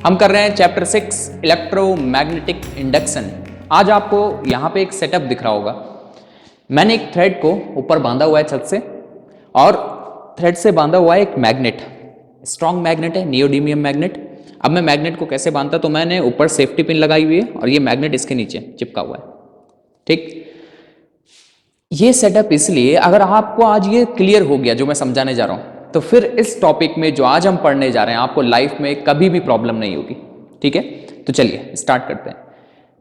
हम कर रहे हैं चैप्टर 6 इलेक्ट्रोमैग्नेटिक इंडक्शन। आज आपको यहाँ पे एक सेटअप दिख रहा होगा। मैंने एक थ्रेड को ऊपर बांधा हुआ है छत से, और थ्रेड से बांधा हुआ है एक मैग्नेट, स्ट्रॉन्ग मैग्नेट है, नियोडीमियम मैग्नेट। अब मैं मैग्नेट को कैसे बांधता, तो मैंने ऊपर सेफ्टी पिन लगाई हुई है और ये मैग्नेट इसके नीचे चिपका हुआ है। ठीक, ये सेटअप इसलिए, अगर आपको आज ये क्लियर हो गया जो मैं समझाने जा रहा हूं, तो फिर इस टॉपिक में जो आज हम पढ़ने जा रहे हैं आपको लाइफ में कभी भी प्रॉब्लम नहीं होगी। ठीक है, तो चलिए स्टार्ट करते हैं।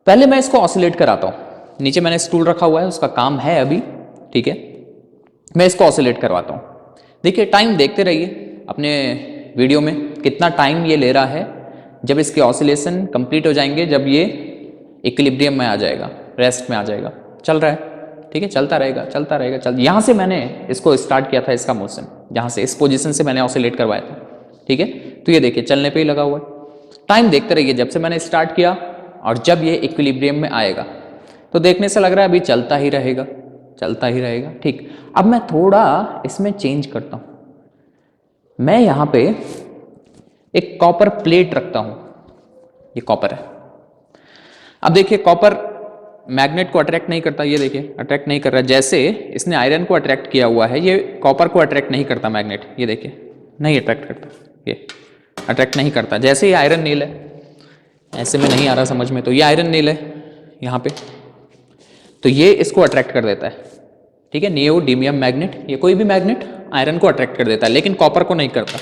पहले मैं इसको ऑसिलेट कराता हूं। नीचे मैंने स्टूल रखा हुआ है, उसका काम है अभी। ठीक है, मैं इसको ऑसिलेट करवाता हूं। देखिए, टाइम देखते रहिए अपने वीडियो में कितना टाइम ये ले रहा है। जब इसके ऑसिलेशन कंप्लीट हो जाएंगे, जब ये इक्विलिब्रियम में आ जाएगा, रेस्ट में आ जाएगा, चल रहा है। ठीक है, चलता रहेगा चलता रहेगा। यहां से मैंने इसको स्टार्ट किया था, इसका मोशन जहां से, इस पोजीशन से मैंने ऑसिलेट करवाया था। ठीक है, तो ये देखिए चलने पे ही लगा हुआ है। टाइम देखते रहिए जब से मैंने स्टार्ट किया, और जब ये इक्विलिब्रियम में आएगा तो देखने से लग रहा है अभी चलता ही रहेगा चलता ही रहेगा। ठीक, अब मैं थोड़ा इसमें चेंज करता हूं। मैं यहां पे एक कॉपर प्लेट रखता हूं, ये कॉपर है। अब देखिए, कॉपर मैग्नेट को अट्रैक्ट नहीं करता, ये देखिए अट्रैक्ट नहीं कर रहा। जैसे इसने आयरन को अट्रैक्ट किया हुआ है, ये कॉपर को अट्रैक्ट नहीं करता मैग्नेट, ये देखिए नहीं अट्रैक्ट करता, ये अट्रैक्ट नहीं करता। जैसे ये आयरन नील है, ऐसे में नहीं आ रहा समझ में, तो ये आयरन नील है यहाँ पे, तो ये इसको अट्रैक्ट कर देता है। ठीक है, नियोडीमियम मैग्नेट, ये कोई भी मैग्नेट आयरन को अट्रैक्ट कर देता है, लेकिन कॉपर को नहीं करता।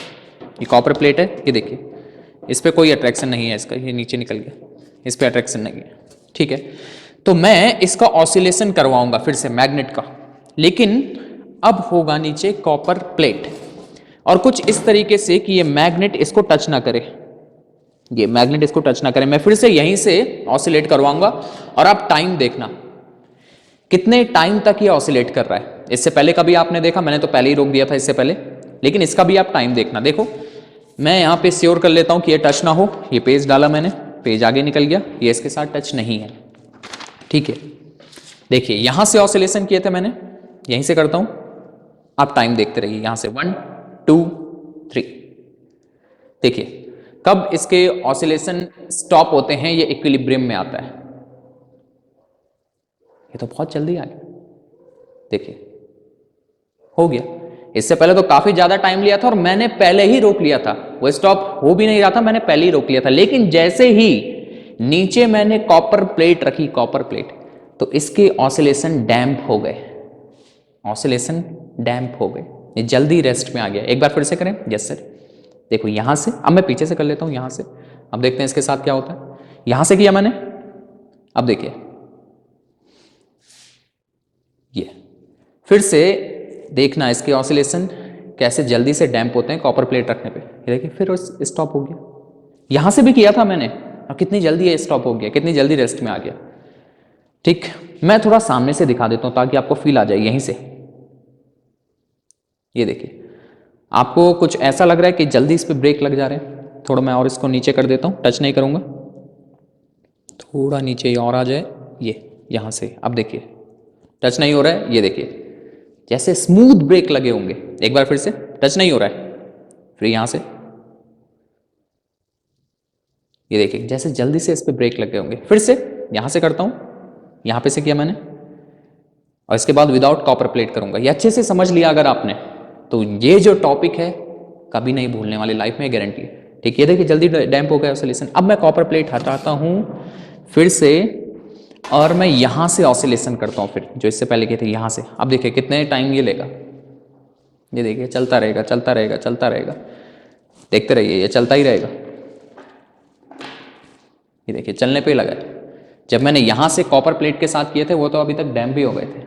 ये कॉपर प्लेट है, ये देखिए इस पर कोई अट्रैक्शन नहीं है इसका, ये नीचे निकल गया, इस पर अट्रैक्शन नहीं है। ठीक है, तो मैं इसका ऑसिलेशन करवाऊंगा फिर से मैग्नेट का, लेकिन अब होगा नीचे कॉपर प्लेट, और कुछ इस तरीके से कि ये मैग्नेट इसको टच ना करे, ये मैग्नेट इसको टच ना करे। मैं फिर से यहीं से ऑसिलेट करवाऊंगा, और आप टाइम देखना कितने टाइम तक ये ऑसिलेट कर रहा है। इससे पहले कभी आपने देखा, मैंने तो पहले ही रोक दिया था इससे पहले, लेकिन इसका भी आप टाइम देखना। देखो, मैं यहां पे श्योर कर लेता हूं कि ये टच ना हो। ये पेज डाला मैंने, पेज आगे निकल गया, ये इसके साथ टच नहीं है। ठीक है, देखिए यहां से ऑसिलेशन किए थे मैंने, यहीं से करता हूं। आप टाइम देखते रहिए, यहां से 1 2 3। देखिए कब इसके ऑसिलेशन स्टॉप होते हैं, ये इक्विलिब्रियम में आता है। ये तो बहुत जल्दी आ गया, देखिए हो गया। इससे पहले तो काफी ज्यादा टाइम लिया था, और मैंने पहले ही रोक लिया था, वो स्टॉप हो भी नहीं रहा था, मैंने पहले ही रोक लिया था। लेकिन जैसे ही नीचे मैंने कॉपर प्लेट रखी, कॉपर प्लेट, तो इसके ऑसिलेशन डैम्प हो गए, ऑसिलेशन डैम्प हो गए, ये जल्दी रेस्ट में आ गया। एक बार फिर से करें। यस सर, देखो यहां से, अब मैं पीछे से कर लेता हूं, यहां से। अब देखते हैं इसके साथ क्या होता है। यहां से किया मैंने, अब देखिए ये फिर से देखना इसके ऑसिलेशन कैसे जल्दी से डैम्प होते हैं कॉपर प्लेट रखने पे। ये देखिए फिर स्टॉप हो गया। यहां से भी किया था मैंने, और कितनी जल्दी ये स्टॉप हो गया, कितनी जल्दी रेस्ट में आ गया। ठीक, मैं थोड़ा सामने से दिखा देता हूं ताकि आपको फील आ जाए। यहीं से ये देखिए, आपको कुछ ऐसा लग रहा है कि जल्दी इस पे ब्रेक लग जा रहे हैं। थोड़ा मैं और इसको नीचे कर देता हूं, टच नहीं करूंगा, थोड़ा नीचे और आ जाए, ये यहां से। अब देखिए टच नहीं हो रहा है, ये देखिए जैसे स्मूथ ब्रेक लगे होंगे। एक बार फिर से, टच नहीं हो रहा है, फिर यहां से ये देखिए जैसे जल्दी से इस पे ब्रेक लगे होंगे। फिर से यहां से करता हूं, यहां पे से किया मैंने, और इसके बाद विदाउट कॉपर प्लेट करूंगा। ये अच्छे से समझ लिया अगर आपने, तो ये जो टॉपिक है कभी नहीं भूलने वाली, लाइफ में गारंटी है। ठीक, ये देखिए जल्दी डैम्प हो गया ऑसिलेशन। अब मैं कॉपर प्लेट हटाता हूं फिर से, और मैं यहां से ऑसिलेशन करता हूं, फिर जो इससे पहले किए थे यहां से। अब देखिए कितने टाइम ये लेगा, ये देखिए चलता रहेगा चलता रहेगा चलता रहेगा, देखते रहिए ये चलता ही रहेगा। ये देखिए चलने पे लगा है। जब मैंने यहां से कॉपर प्लेट के साथ किए थे वो तो अभी तक डैम्प भी हो गए थे।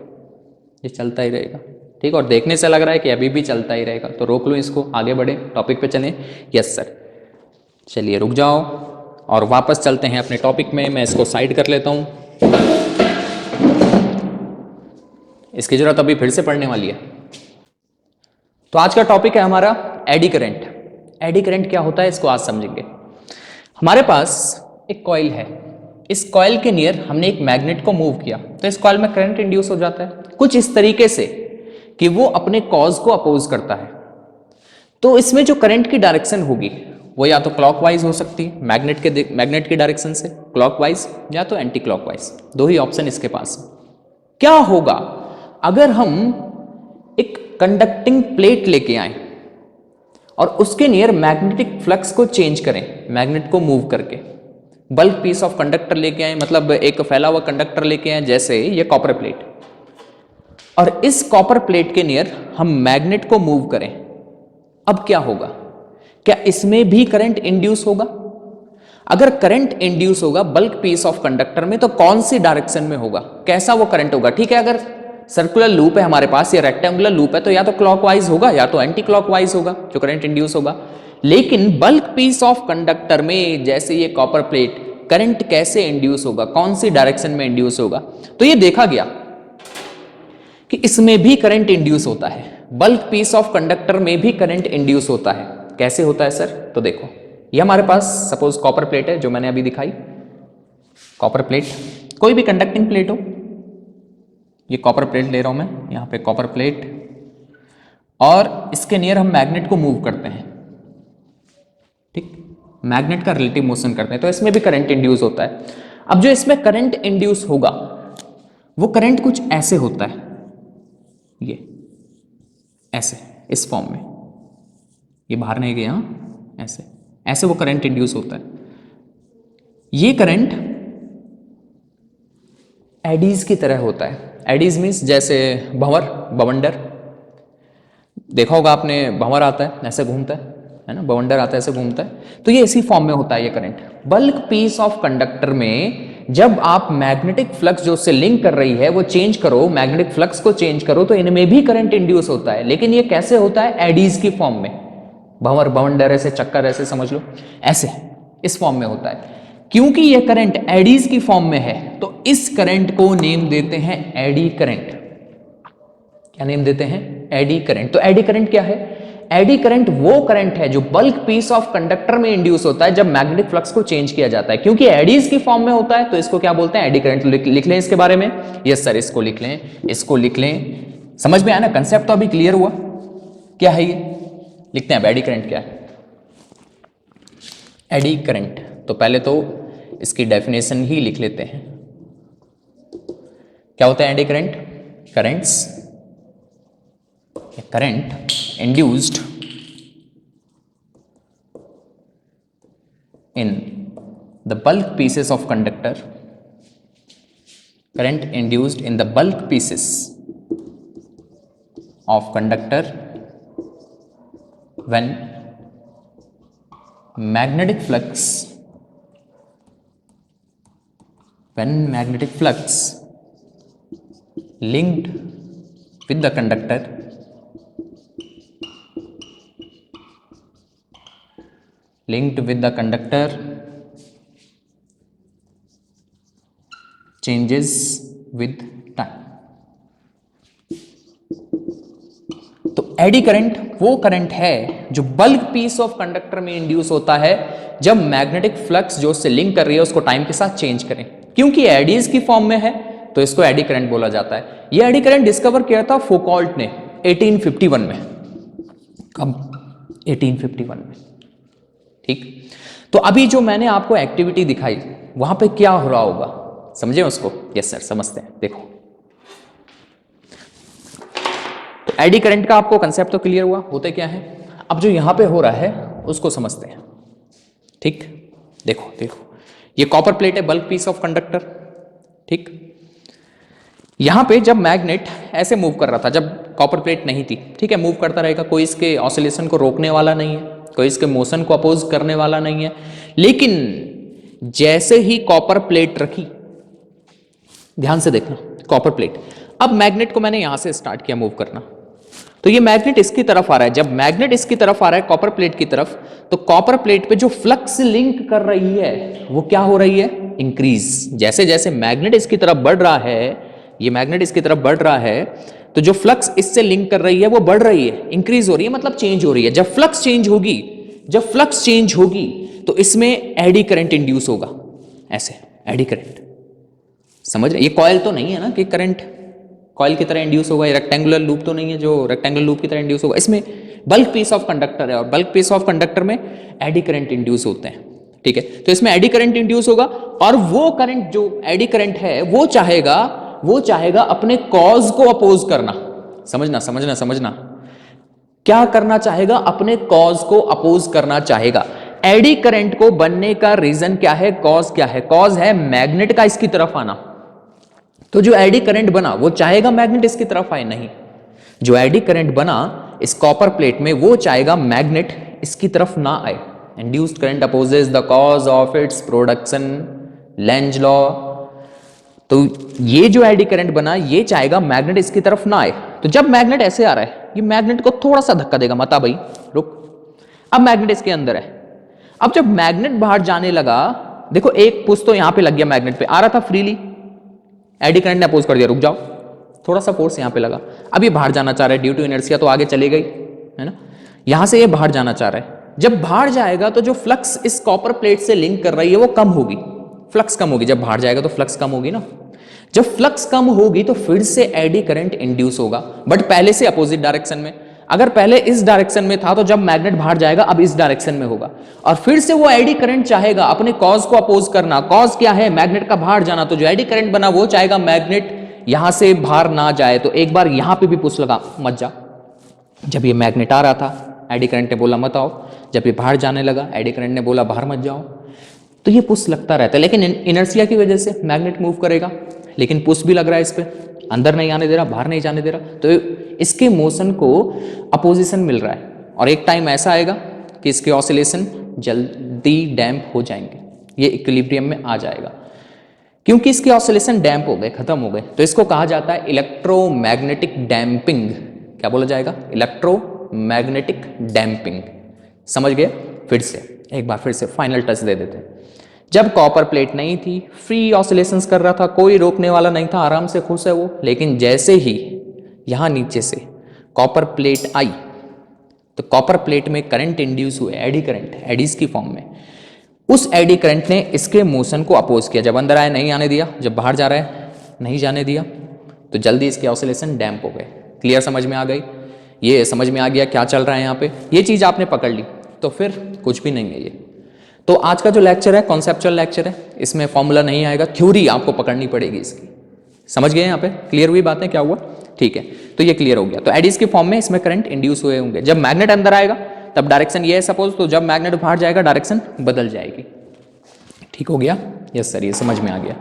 ये चलता ही रहेगा। ठीक, और देखने से लग रहा है कि अभी भी चलता ही रहेगा, तो रोक लो इसको, आगे बढ़े, टॉपिक पे चलें। यस सर, चलिए रुक जाओ और वापस चलते हैं अपने टॉपिक में। मैं इसको साइड कर लेता हूं, इसकी जरूरत अभी फिर से पढ़ने वाली है। तो आज का टॉपिक है हमारा एडी करंट। एडी करंट क्या होता है इसको आज समझेंगे। हमारे पास एक कॉइल है, इस कॉइल के नियर हमने एक मैग्नेट को मूव किया, तो इस कॉइल में करंट इंड्यूस हो जाता है कुछ इस तरीके से कि वो अपने कॉज को अपोज करता है। तो इसमें जो करंट की डायरेक्शन होगी वो या तो क्लॉकवाइज हो सकती है मैग्नेट की डायरेक्शन से क्लॉकवाइज, या तो एंटी क्लॉकवाइज, दो ही ऑप्शन इसके पास है। क्या होगा अगर हम एक कंडक्टिंग प्लेट लेके आए और उसके नियर मैग्नेटिक फ्लक्स को चेंज करें, मैग्नेट को मूव करके, बल्क पीस ऑफ कंडक्टर लेके आए, मतलब एक फैला हुआ कंडक्टर लेके आए जैसे ये कॉपर प्लेट, और इस कॉपर प्लेट के नियर हम मैग्नेट को मूव करें, अब क्या होगा? क्या इसमें भी करंट इंड्यूस होगा? अगर करंट इंड्यूस होगा बल्क पीस ऑफ कंडक्टर में तो कौन सी डायरेक्शन में होगा, कैसा वो करंट होगा? ठीक है, अगर सर्कुलर लूप है हमारे पास या रेक्टेंगुलर लूप है तो या तो क्लॉकवाइज होगा या तो एंटी क्लॉकवाइज होगा जो करंट इंड्यूस होगा। लेकिन बल्क पीस ऑफ कंडक्टर में जैसे ये कॉपर प्लेट, करंट कैसे इंड्यूस होगा, कौन सी डायरेक्शन में इंड्यूस होगा? तो ये देखा गया कि इसमें भी करंट इंड्यूस होता है, बल्क पीस ऑफ कंडक्टर में भी करंट इंड्यूस होता है। कैसे होता है सर? तो देखो, ये हमारे पास सपोज कॉपर प्लेट है जो मैंने अभी दिखाई, कॉपर प्लेट, कोई भी कंडक्टिंग प्लेट हो, ये कॉपर प्लेट ले रहा हूं मैं, यहां पे कॉपर प्लेट, और इसके नियर हम मैग्नेट को मूव करते हैं, ठीक, मैग्नेट का रिलेटिव मोशन करते हैं, तो इसमें भी करंट इंड्यूस होता है। अब जो इसमें करंट इंड्यूस होगा वो करंट कुछ ऐसे होता है, ये ऐसे, इस फॉर्म में, ये बाहर नहीं गया, ऐसे ऐसे वो करंट इंड्यूस होता है। ये करंट एडीज की तरह होता है। एडीज मीन्स जैसे भंवर, बवंडर, देखा होगा आपने, भंवर आता है ऐसे घूमता है ना, बवंडर आता है ऐसे घूमता है, तो ये इसी फॉर्म में होता है ये current. Bulk piece of conductor में जब आप मैग्नेटिक फ्लक्स जो उससे लिंक कर रही है वो चेंज करो, मैग्नेटिक फ्लक्स को चेंज करो, तो इनमें भी करंट इंड्यूस होता है। लेकिन ये कैसे होता है? एडीज की फॉर्म में, भंवर, बवंडर, ऐसे चक्कर, ऐसे समझ लो, ऐसे इस फॉर्म में होता है। क्योंकि ये करंट एडीज की फॉर्म में है तो इस करंट को नेम देते हैं एडी करंट। क्या नेम देते हैं? Eddy current. तो एडी करंट क्या है? एडी करंट वो करंट है जो बल्क पीस ऑफ कंडक्टर में इंड्यूस होता है जब मैग्नेटिक फ्लक्स को चेंज किया जाता है। क्योंकि एडीज की फॉर्म में होता है तो इसको क्या बोलते हैं? Eddy current. लिख लें इसके बारे में। यस सर, इसको लिख लें, इसको लिख लें। समझ में आया ना? कंसेप्ट तो अभी क्लियर हुआ क्या है ये? लिखते हैं अब एडी करंट क्या है। एडी करंट, तो पहले तो इसकी डेफिनेशन ही लिख लेते हैं। क्या होता है eddy current? Current induced in the bulk pieces of conductor, current induced in the bulk pieces of conductor when magnetic flux linked with the conductor changes with time। तो एडी करंट वो current है जो bulk piece of conductor में induce होता है जब magnetic flux जो उससे लिंक कर रही है उसको टाइम के साथ चेंज करें। क्योंकि एडीज की फॉर्म में है तो इसको एडी करंट बोला जाता है। यह एडी करंट डिस्कवर किया था फौकॉल्ट ने 1851 में। कब? 1851 में। ठीक, तो अभी जो मैंने आपको एक्टिविटी दिखाई वहां पे क्या हो रहा होगा, समझे उसको? यस सर, समझते हैं। देखो, तो एडी करंट का आपको कंसेप्ट तो क्लियर हुआ, होते क्या है। अब जो यहां पे हो रहा है उसको समझते हैं। ठीक, देखो देखो, ये कॉपर प्लेट है, बल्क पीस ऑफ कंडक्टर। ठीक, यहां पे जब मैग्नेट ऐसे मूव कर रहा था, जब कॉपर प्लेट नहीं थी, ठीक है, मूव करता रहेगा, कोई इसके ऑसिलेशन को रोकने वाला नहीं है, कोई इसके मोशन को अपोज करने वाला नहीं है। लेकिन जैसे ही कॉपर प्लेट रखी, ध्यान से देखना, कॉपर प्लेट, अब मैग्नेट को मैंने यहां से स्टार्ट किया मूव करना, तो ये मैग्नेट इसकी तरफ आ रहा है। जब मैग्नेट इसकी तरफ आ रहा है कॉपर प्लेट की तरफ, तो कॉपर प्लेट पे जो फ्लक्स लिंक कर रही है वो क्या हो रही है? इंक्रीज। जैसे जैसे मैग्नेट इसकी तरफ बढ़ रहा है, ये मैग्नेट इसकी तरफ बढ़ रहा है, तो जो फ्लक्स इससे लिंक कर रही है वो बढ़ रही है, इंक्रीज हो रही है, मतलब चेंज हो रही है। जब फ्लक्स चेंज होगी तो इसमें एडी करंट इंड्यूस होगा, ऐसे एडी करंट। समझ रहे? ये कॉइल तो नहीं है ना कि करंट कॉइल की तरह इंड्यूस होगा, रेक्टेंगुलर लूप तो नहीं है जो रेक्टेंगुलर लूप की तरह इंड्यूस होगा। इसमें बल्क पीस ऑफ कंडक्टर है और बल्क पीस ऑफ कंडक्टर में एडी करंट इंड्यूस होते हैं, ठीक है। तो इसमें एडी करंट इंड्यूस होगा और वो करंट जो एडी करंट है वो चाहेगा अपने कॉज को अपोज करना। समझना समझना समझना, क्या करना चाहेगा? अपने कॉज को अपोज करना चाहेगा। एडी करंट को बनने का रीजन क्या है? कॉज क्या है? कॉज है मैग्नेट का इसकी तरफ आना। तो जो एडी करंट बना वो चाहेगा मैग्नेट इसकी तरफ आए? नहीं। जो एडी करंट बना इस कॉपर प्लेट में वो चाहेगा मैग्नेट इसकी तरफ ना आए। Induced current opposes the cause of its production, Lenz law. तो ये जो एडी करंट बना ये चाहेगा मैग्नेट इसकी तरफ ना आए। तो जब मैग्नेट ऐसे आ रहा है, ये मैग्नेट को थोड़ा सा धक्का देगा, मता भाई रुक। अब मैग्नेट इसके अंदर है। अब जब मैग्नेट बाहर जाने लगा, देखो एक पुश तो यहां पे लग गया, मैग्नेट पे आ रहा था फ्रीली, एडी करंट ने अपोज कर दिया, रुक जाओ, थोड़ा सा फोर्स यहां पे लगा। अब ये बाहर जाना चाह रहा है ड्यू टू इनर्शिया, तो आगे चली गई, है ना। यहां से ये बाहर जाना चाह रहा है। जब बाहर जाएगा तो जो फ्लक्स इस कॉपर प्लेट से लिंक कर रही है वो कम होगी, फ्लक्स कम होगी। जब बाहर जाएगा तो फ्लक्स कम होगी ना। जब फ्लक्स कम होगी तो फिर से एडी करंट इंड्यूस होगा, बट पहले से अपोजिट डायरेक्शन में। अगर पहले इस डायरेक्शन में था तो जब मैग्नेट बाहर जाएगा अब इस डायरेक्शन में होगा, और फिर से वो एडी करंट चाहेगा अपने कॉज को अपोज करना। कॉज क्या है? मैग्नेट का बाहर जाना। तो जो एडी करंट बना वो चाहेगा मैग्नेट यहां से बाहर ना जाए। तो एक बार यहां पे भी पुश लगा, मत जा। जब ये मैग्नेट आ रहा था एडी करंट ने बोला मत आओ, जब ये बाहर जाने लगा एडी करंट ने बोला बाहर मत जाओ। तो ये पुश लगता रहता है, लेकिन इनर्शिया की वजह से मैग्नेट मूव करेगा, लेकिन पुश भी लग रहा है इस पे, अंदर नहीं आने दे रहा, बाहर नहीं जाने दे रहा। तो इसके मोशन को अपोजिशन मिल रहा है, और एक टाइम ऐसा आएगा कि इसके ऑसिलेशन जल्दी डैम्प हो जाएंगे, ये इक्विलिब्रियम में आ जाएगा। क्योंकि इसके ऑसिलेशन डैम्प हो गए, खत्म हो गए, तो इसको कहा जाता है इलेक्ट्रोमैग्नेटिक डैम्पिंग। क्या बोला जाएगा? Electromagnetic damping. समझ गए? फिर से एक बार फिर से फाइनल टच दे देते हैं। जब कॉपर प्लेट नहीं थी, फ्री ऑसिलेशंस कर रहा था, कोई रोकने वाला नहीं था, आराम से खुश है वो। लेकिन जैसे ही यहां नीचे से कॉपर प्लेट आई तो कॉपर प्लेट में करंट इंड्यूस हुए, एडी करंट, एडीज की फॉर्म में। उस एडी करंट ने इसके मोशन को अपोज किया। जब अंदर आए नहीं आने दिया, जब बाहर जा रहा है नहीं जाने दिया, तो जल्दी इसके ऑसिलेशन डैम्प हो गए। क्लियर? समझ में आ गई? ये समझ में आ गया क्या चल रहा है यहाँ पे? ये चीज आपने पकड़ ली तो फिर कुछ भी नहीं है ये। तो आज का जो लेक्चर है कॉन्सेप्चुअल लेक्चर है, इसमें फॉर्मूला नहीं आएगा, थ्योरी आपको पकड़नी पड़ेगी इसकी। समझ गए यहाँ पे? क्लियर हुई बातें? क्या हुआ? ठीक है, तो ये क्लियर हो गया। तो एडीज के फॉर्म में इसमें करंट इंड्यूस हुए होंगे। जब मैग्नेट अंदर आएगा तब डायरेक्शन ये है सपोज, तो जब मैग्नेट बाहर जाएगा डायरेक्शन बदल जाएगी। ठीक हो गया? यस सर, ये समझ में आ गया।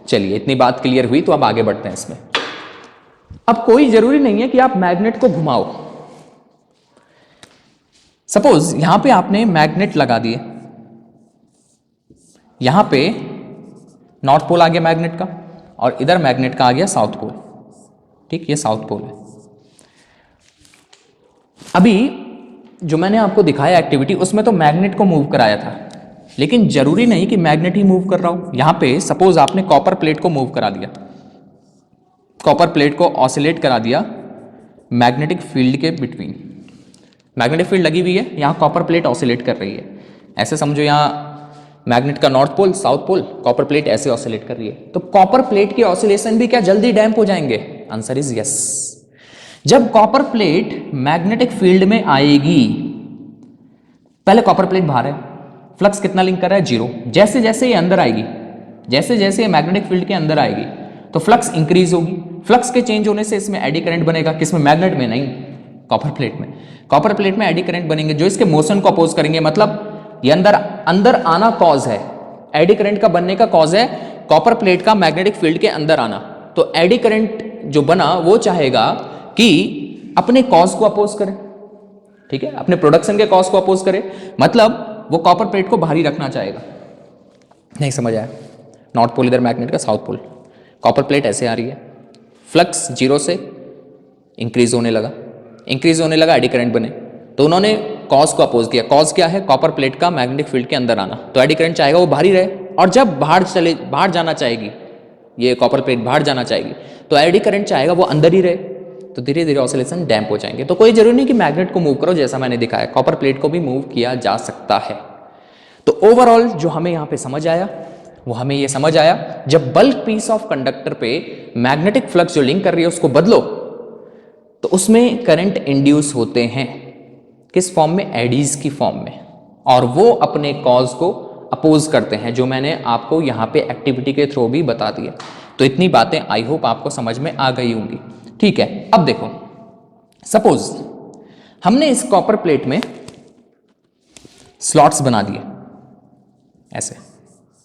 चलिए, इतनी बात क्लियर हुई तो अब आगे बढ़ते हैं इसमें। अब कोई जरूरी नहीं है कि आप मैग्नेट को घुमाओ। सपोज यहां पे आपने मैग्नेट लगा दिए, यहां पे नॉर्थ पोल आ गया मैग्नेट का, और इधर मैग्नेट का आ गया साउथ पोल। ठीक, ये साउथ पोल है। अभी जो मैंने आपको दिखाया एक्टिविटी, उसमें तो मैग्नेट को मूव कराया था, लेकिन जरूरी नहीं कि मैग्नेट ही मूव कर रहा हो। यहां पे सपोज आपने कॉपर प्लेट को मूव करा दिया, कॉपर प्लेट को ऑसिलेट करा दिया मैग्नेटिक फील्ड के बिटवीन। मैग्नेटिक फील्ड लगी हुई है, यहां कॉपर प्लेट ऑसिलेट कर रही है। ऐसे समझो यहां मैग्नेट का north pole, south pole, copper plate ऐसे ऑसिलेट कर रही है। तो कॉपर प्लेट के ऑसिलेशन भी क्या जल्दी डैम्प हो जाएंगे? Answer is yes. जब कॉपर प्लेट मैग्नेटिक फील्ड में आएगी, पहले कॉपर प्लेट बाहर है, फ्लक्स कितना लिंक कर रहा है? 0। जैसे जैसे ये अंदर आएगी, जैसे जैसे ये मैग्नेटिक फील्ड के अंदर आएगी तो फ्लक्स इंक्रीज होगी। फ्लक्स के चेंज होने से इसमें एडी करंट बनेगा। किसमें? मैग्नेट में नहीं, कॉपर प्लेट में। कॉपर प्लेट में एडी करंट बनेंगे जो इसके मोशन को अपोज करेंगे। मतलब ये अंदर आना कॉज है, एडी करंट का बनने का कॉज है कॉपर प्लेट का मैग्नेटिक फील्ड के अंदर आना। तो एडी करंट जो बना वो चाहेगा कि अपने कॉज को अपोज करे, ठीक है, अपने प्रोडक्शन के कॉज को अपोज करे। मतलब वो कॉपर प्लेट को बाहरी रखना चाहेगा। नहीं समझ आया? नॉर्थ पोल इधर मैग्नेट का, साउथ पोल, कॉपर प्लेट ऐसे आ रही है, फ्लक्स 0 से इंक्रीज होने लगा, एडी करंट बने, तो उन्होंने कॉज को अपोज किया। कॉज क्या है? कॉपर प्लेट का मैग्नेटिक फील्ड के अंदर आना। तो एडी करंट चाहेगा वो बाहरी रहे, और जब बाहर जाना चाहेगी, ये कॉपर प्लेट बाहर जाना चाहेगी, तो एडी करंट चाहेगा वो अंदर ही रहे। तो धीरे धीरे ऑसिलेशन डैम्प हो जाएंगे। तो कोई जरूरी नहीं कि मैग्नेट को मूव करो, जैसा मैंने दिखाया, कॉपर प्लेट को भी मूव किया जा सकता है। तो ओवरऑल जो हमें यहाँ पे समझ आया, वो हमें ये समझ आया, जब बल्क पीस ऑफ कंडक्टर पे मैग्नेटिक फ्लक्स जो लिंक कर रही है उसको बदलो तो उसमें करंट इंड्यूस होते हैं। किस फॉर्म में? एडीज की फॉर्म में, और वो अपने कॉज को अपोज करते हैं, जो मैंने आपको यहां पे एक्टिविटी के थ्रू भी बता दिया। तो इतनी बातें आई होप आपको समझ में आ गई होंगी। ठीक है, अब देखो, सपोज हमने इस कॉपर प्लेट में स्लॉट्स बना दिए, ऐसे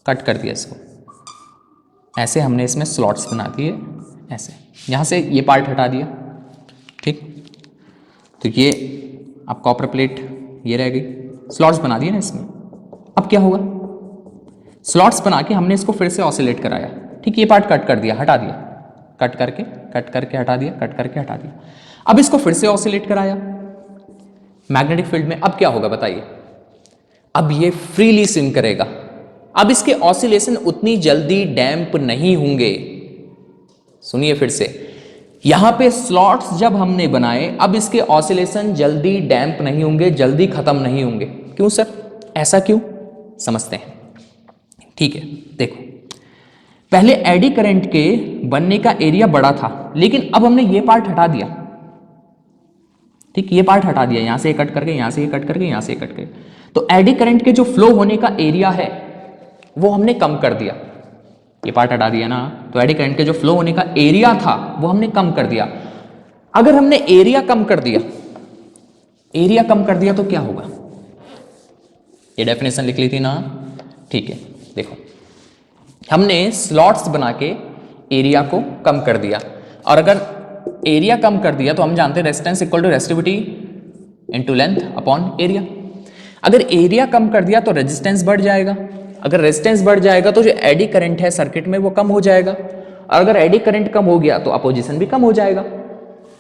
कट कर दिया इसको, ऐसे हमने इसमें स्लॉट्स बना दिए, ऐसे यहां से ये पार्ट हटा दिया। ठीक, तो ये अब कॉपर प्लेट ये रह गई, स्लॉट्स बना दिए ना इसमें। अब क्या होगा? स्लॉट्स बना के हमने इसको फिर से ऑसिलेट कराया। ठीक, ये पार्ट कट कर दिया, हटा दिया, कट करके हटा दिया, कट करके हटा दिया। अब इसको फिर से ऑसिलेट कराया मैग्नेटिक फील्ड में। अब क्या होगा बताइए? अब ये फ्रीली स्विंग करेगा। अब इसके ऑसिलेशन उतनी जल्दी डैम्प नहीं होंगे। सुनिए फिर से, यहां पे स्लॉट्स जब हमने बनाए, अब इसके ऑसिलेशन जल्दी डैम्प नहीं होंगे, जल्दी खत्म नहीं होंगे। क्यों सर, ऐसा क्यों? समझते हैं। ठीक है, देखो, पहले एडी करंट के बनने का एरिया बड़ा था, लेकिन अब हमने ये पार्ट हटा दिया। ठीक, ये पार्ट हटा दिया, यहां से कट करके, यहां से कट करके, यहां से कट करके, तो एडी करंट के जो फ्लो होने का एरिया है वो हमने कम कर दिया। ये पार्ट हटा दिया ना, तो एडी करंट के जो फ्लो होने का एरिया था वो हमने कम कर दिया। अगर हमने एरिया कम कर दिया, एरिया कम कर दिया तो क्या होगा? ये डेफिनेशन लिख ली थी ना। ठीक है, देखो, हमने स्लॉट्स बना के एरिया को कम कर दिया, और अगर एरिया कम कर दिया तो हम जानते हैं resistance equal to resistivity into length upon area. अगर एरिया कम कर दिया तो रेजिस्टेंस बढ़ जाएगा, अगर रेजिस्टेंस बढ़ जाएगा तो जो एडी करंट है सर्किट में वो कम हो जाएगा, और अगर एडी करंट कम हो गया तो अपोजिशन भी कम हो जाएगा।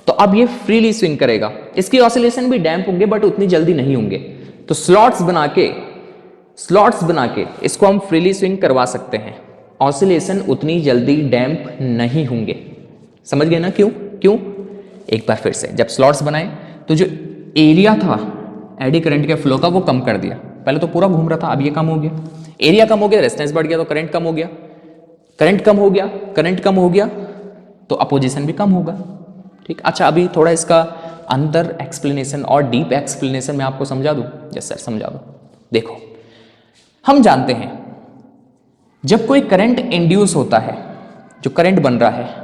तो अब ये फ्रीली स्विंग करेगा, इसकी ऑसिलेशन भी डैम्प होंगे बट उतनी जल्दी नहीं होंगे। तो स्लॉट्स बना के इसको हम फ्रीली स्विंग करवा सकते हैं, ऑसिलेशन उतनी जल्दी डैम्प नहीं होंगे। समझ गए ना? क्यों? एक बार फिर से, जब स्लॉट्स बनाए तो जो एरिया था एडी करंट के फ्लो का वो कम कर दिया। पहले तो पूरा घूम रहा था, अब ये कम हो गया, एरिया कम हो गया, रेजिस्टेंस बढ़ गया तो करंट कम हो गया, करंट कम हो गया तो अपोजिशन भी कम होगा। ठीक, अच्छा, अभी थोड़ा इसका अंदर एक्सप्लेनेशन और डीप एक्सप्लेनेशन मैं आपको समझा दूं। यस सर, समझा दो। देखो, हम जानते हैं जब कोई करंट इंड्यूस होता है, जो करंट बन रहा है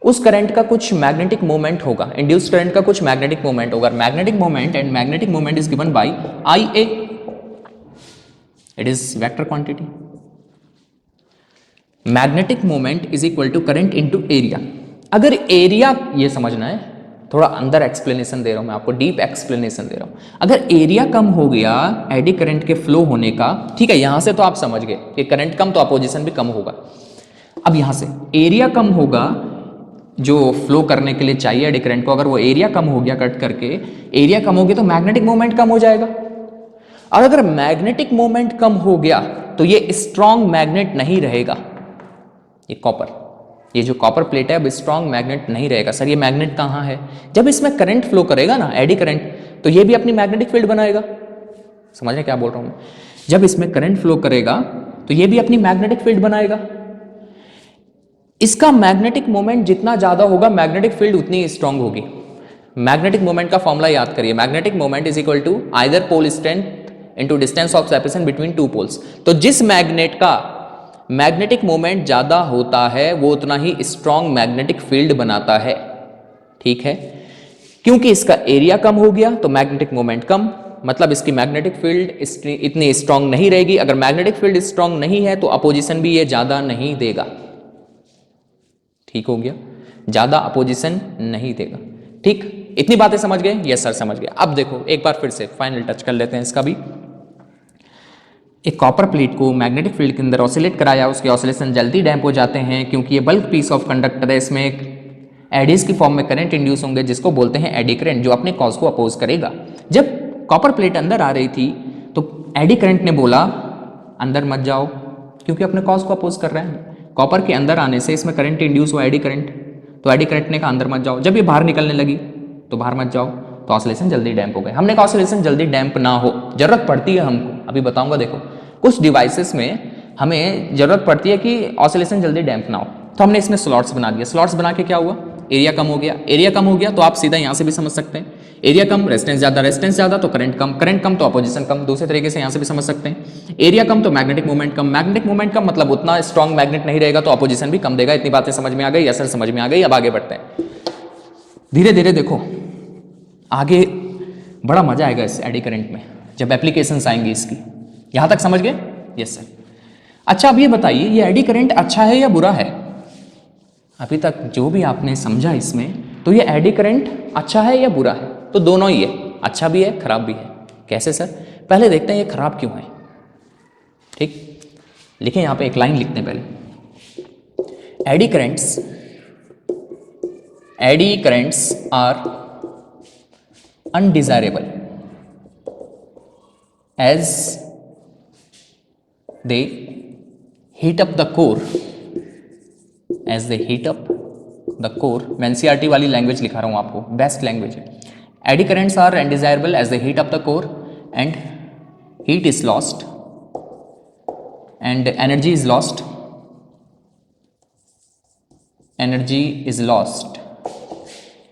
उस करंट का कुछ मैग्नेटिक मोमेंट होगा, इंड्यूस्ड करंट का कुछ मैग्नेटिक मोमेंट होगा। Magnetic moment and magnetic moment is given by IA, it is vector quantity. Magnetic moment is equal to current into area. अगर एरिया, ये समझना है, थोड़ा अंदर एक्सप्लेनेशन दे रहा हूं मैं आपको, डीप एक्सप्लेनेशन दे रहा हूं। अगर एरिया कम हो गया एडी करंट के फ्लो होने का, ठीक है, यहां से तो आप समझ गए कि करंट कम तो अपोजिशन भी कम होगा। अब यहां से एरिया कम होगा जो फ्लो करने के लिए चाहिए एडी करंट को, अगर वो एरिया कम हो गया, कट करके एरिया कम हो गया तो मैग्नेटिक मोमेंट कम हो जाएगा। और अगर मैग्नेटिक मोमेंट कम हो गया तो ये स्ट्रॉन्ग मैग्नेट नहीं रहेगा। ये कॉपर, ये जो कॉपर प्लेट है अब स्ट्रॉन्ग मैग्नेट नहीं रहेगा। सर ये मैग्नेट कहाँ है? जब इसमें करंट फ्लो करेगा ना, एडी करंट, तो ये भी अपनी मैग्नेटिक फील्ड बनाएगा। समझ रहे क्या बोल रहा हूं मैं? जब इसमें करंट फ्लो करेगा तो ये भी अपनी मैग्नेटिक फील्ड बनाएगा। इसका मैग्नेटिक मोमेंट जितना ज्यादा होगा मैग्नेटिक फील्ड उतनी स्ट्रांग होगी। मैग्नेटिक मोमेंट का फॉर्मूला याद करिए, magnetic moment is equal to either pole strength into distance of separation between two poles. तो जिस मैग्नेट का मैग्नेटिक मोमेंट ज्यादा होता है वो उतना ही स्ट्रांग मैग्नेटिक फील्ड बनाता है। ठीक है, क्योंकि इसका एरिया कम हो गया तो मैग्नेटिक मोमेंट कम, मतलब इसकी मैग्नेटिक फील्ड इतनी स्ट्रांग नहीं रहेगी। अगर मैग्नेटिक फील्ड स्ट्रांग नहीं है तो अपोजिशन भी ये ज्यादा नहीं देगा। ठीक हो गया, ज्यादा अपोजिशन नहीं देगा। ठीक, इतनी बातें समझ गए? यस सर समझ गए। अब देखो एक बार फिर से फाइनल टच कर लेते हैं इसका भी। एक कॉपर प्लेट को मैग्नेटिक फील्ड के अंदर ऑसिलेट कराया, उसके ऑसिलेशन जल्दी डैम्प हो जाते हैं क्योंकि ये बल्क पीस ऑफ कंडक्टर है, इसमें एक एडीज की फॉर्म में करंट इंड्यूस होंगे जिसको बोलते हैं एडी करंट, जो अपने कॉज को अपोज करेगा। जब कॉपर प्लेट अंदर आ रही थी तो एडी करंट ने बोला अंदर मत जाओ, क्योंकि अपने कॉज को अपोज कर रहे हैं। कॉपर के अंदर आने से इसमें करंट इंड्यूस हुआ एडी करंट, तो एडी करंट ने कहा अंदर मत जाओ। जब ये बाहर निकलने लगी तो बाहर मत जाओ, तो ऑसिलेशन जल्दी डैम्प हो गए। हमने कहा ऑसिलेशन जल्दी डैम्प ना हो, जरूरत पड़ती है हमको, अभी बताऊंगा। देखो कुछ डिवाइसेस में हमें ज़रूरत पड़ती है कि ऑसिलेशन जल्दी डैम्प ना हो, तो हमने इसमें स्लॉट्स बना दिया। स्लॉट्स बना के क्या हुआ, एरिया कम हो गया। एरिया कम हो गया तो आप सीधा यहाँ से भी समझ सकते हैं, एरिया कम रेजिस्टेंस ज़्यादा, रेजिस्टेंस ज़्यादा तो करंट कम, करंट कम तो अपोजिशन कम। दूसरे तरीके से यहाँ से भी समझ सकते हैं, एरिया कम तो मैग्नेटिक मूवमेंट कम, मैग्नेटिक मूवमेंट कम मतलब उतना स्ट्रॉन्ग मैग्नेट नहीं रहेगा तो अपोजिशन भी कम देगा। इतनी बातें समझ में आ गई? असर समझ में आ गई। अब आगे बढ़ते हैं धीरे धीरे। देखो आगे बड़ा मजा आएगा इस एडी करंट में जब एप्लीकेशंस आएंगी इसकी। यहाँ तक समझ गए? Yes sir. अच्छा अब ये बताइए, ये एडी करंट अच्छा है या बुरा है? अभी तक जो भी आपने समझा इसमें, तो ये एडी करंट अच्छा है या बुरा है? तो दोनों ही है, अच्छा भी है खराब भी है। कैसे सर? पहले देखते हैं ये खराब क्यों है। ठीक, लिखें यहाँ पे एक लाइन लिखते हैं पहले। Eddy currents are undesirable as they heat up the core, मैं NCERT वाली लैंग्वेज लिखा रहा हूँ आपको, बेस्ट लैंग्वेज है। Eddy currents are undesirable as they heat up the core and heat is lost and energy is lost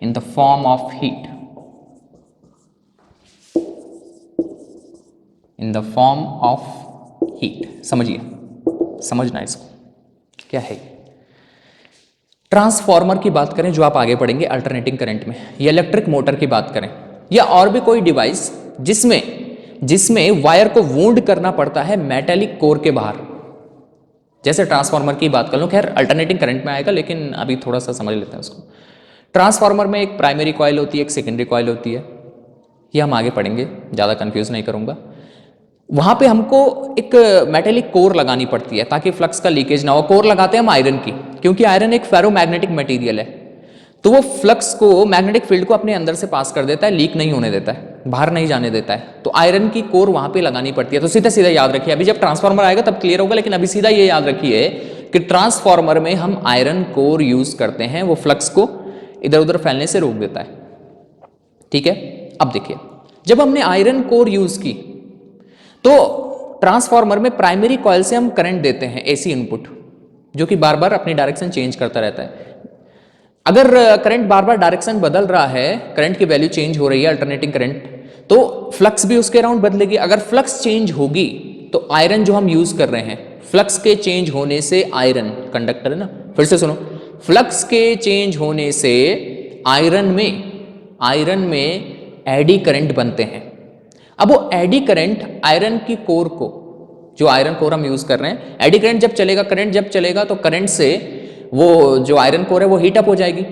in the form of heat, समझिए, समझना इसको क्या है। ट्रांसफॉर्मर की बात करें जो आप आगे पढ़ेंगे अल्टरनेटिंग करंट में, या इलेक्ट्रिक मोटर की बात करें, या और भी कोई डिवाइस जिसमें वायर को वूंड करना पड़ता है मेटेलिक कोर के बाहर, जैसे ट्रांसफार्मर की बात कर लो। खैर अल्टरनेटिंग करंट में आएगा, लेकिन अभी थोड़ा सा समझ लेते हैं उसको। ट्रांसफार्मर में एक प्राइमरी कॉइल होती है, एक सेकेंडरी कॉइल होती है, ये हम आगे पढ़ेंगे, ज़्यादा कंफ्यूज नहीं करूँगा। वहाँ पे हमको एक मेटेलिक कोर लगानी पड़ती है ताकि फ्लक्स का लीकेज ना हो। कोर लगाते हैं हम आयरन की, क्योंकि आयरन एक फेरोमैग्नेटिक मटेरियल है, तो वो फ्लक्स को, मैग्नेटिक फील्ड को अपने अंदर से पास कर देता है, लीक नहीं होने देता है, बाहर नहीं जाने देता है। तो आयरन की कोर वहाँ पे लगानी पड़ती है। तो सीधा सीधा याद रखिए, अभी जब ट्रांसफार्मर आएगा तब क्लियर होगा, लेकिन अभी सीधा ये याद रखिए कि ट्रांसफार्मर में हम आयरन कोर यूज करते हैं, वो फ्लक्स को इधर उधर फैलने से रोक देता है। ठीक है, अब देखिए जब हमने आयरन कोर यूज की तो ट्रांसफार्मर में प्राइमरी कॉइल से हम करंट देते हैं, एसी इनपुट, जो कि बार बार अपनी डायरेक्शन चेंज करता रहता है। अगर करंट बार बार डायरेक्शन बदल रहा है, करंट की वैल्यू चेंज हो रही है, अल्टरनेटिंग करंट, तो फ्लक्स भी उसके अराउंड बदलेगी। अगर फ्लक्स चेंज होगी तो आयरन जो हम यूज कर रहे हैं, फ्लक्स के चेंज होने से आयरन, कंडक्टर है ना, फिर से सुनो, फ्लक्स के चेंज होने से आयरन में एडी करंट बनते हैं। अब वो एडी करंट आयरन की कोर को, जो आयरन कोर हम यूज कर रहे हैं, एडी करंट जब चलेगा, करंट जब चलेगा तो करंट से वो जो आयरन कोर है वो हीट अप हो जाएगी,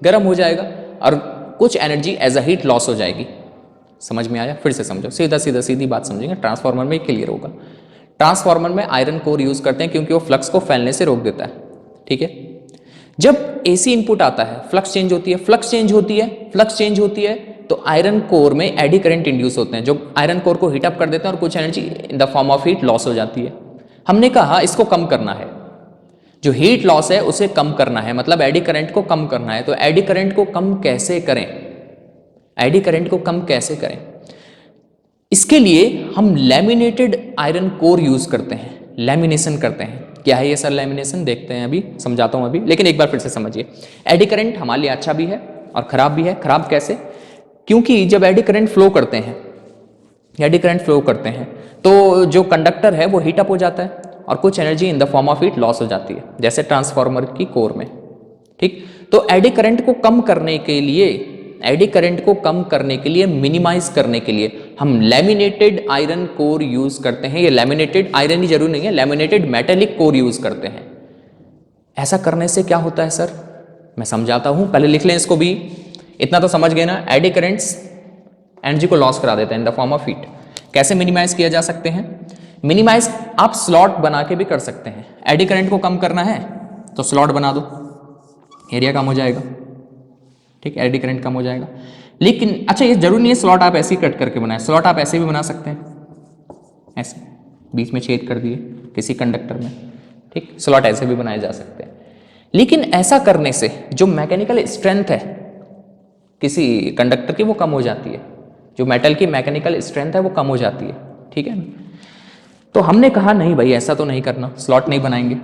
गर्म हो जाएगा, और कुछ energy as a heat loss हो जाएगी। समझ में आया? फिर से समझो, सीधी बात समझेंगे, ट्रांसफार्मर में क्लियर होगा। ट्रांसफार्मर में आयरन कोर यूज करते हैं क्योंकि वो फ्लक्स को फैलने से रोक देता है। ठीक है, जब एसी इनपुट आता है, फ्लक्स चेंज होती है तो आयरन कोर में एडी करंट इंड्यूस होते हैं, जो आयरन कोर को हीट अप कर देते हैं और कुछ energy in the form of heat loss हो जाती है। हमने कहा इसको कम करना है, जो हीट लॉस है उसे कम करना है, मतलब एडी करंट को कम करना है। तो एडी करंट को कम कैसे करें? इसके लिए हम लैमिनेटेड आयरन कोर यूज करते हैं, लैमिनेशन करते हैं। क्या है ये सर लैमिनेशन? देखते हैं, अभी समझाता हूं अभी, लेकिन एक बार फिर से समझिए। एडी करंट हमारे लिए अच्छा भी है और खराब भी है। खराब कैसे? क्योंकि जब एडी करंट फ्लो करते हैं तो जो कंडक्टर है वो हीट अप हो जाता है और कुछ energy in the form of heat loss हो जाती है, जैसे ट्रांसफार्मर की कोर में। ठीक, तो एडी करंट को कम करने के लिए, मिनिमाइज करने के लिए हम लैमिनेटेड आयरन कोर यूज करते हैं। ये लैमिनेटेड आयरन ही जरूरी नहीं है, लैमिनेटेड मेटेलिक कोर यूज करते हैं। ऐसा करने से क्या होता है सर? मैं समझाता हूं, पहले लिख लें इसको भी। इतना तो समझ गए ना, एडी करंट्स एनर्जी को लॉस करा देते हैं इन द फॉर्म ऑफ हीट। कैसे मिनिमाइज किया जा सकते हैं? मिनिमाइज आप स्लॉट बना के भी कर सकते हैं। एडी करंट को कम करना है तो स्लॉट बना दो, एरिया कम हो जाएगा। ठीक, एडी करंट कम हो जाएगा। लेकिन अच्छा, ये जरूरी नहीं है स्लॉट आप ऐसे ही कट करके बनाएं, स्लॉट आप ऐसे भी बना सकते हैं, ऐसे बीच में छेद कर दिए किसी कंडक्टर में। ठीक, स्लॉट ऐसे भी बनाए जा सकते हैं। लेकिन ऐसा करने से जो मैकेनिकल स्ट्रेंथ है किसी कंडक्टर की वो कम हो जाती है, जो मेटल की मैकेनिकल स्ट्रेंथ है वो कम हो जाती है। ठीक है, तो हमने कहा नहीं भाई ऐसा तो नहीं करना, स्लॉट नहीं बनाएंगे,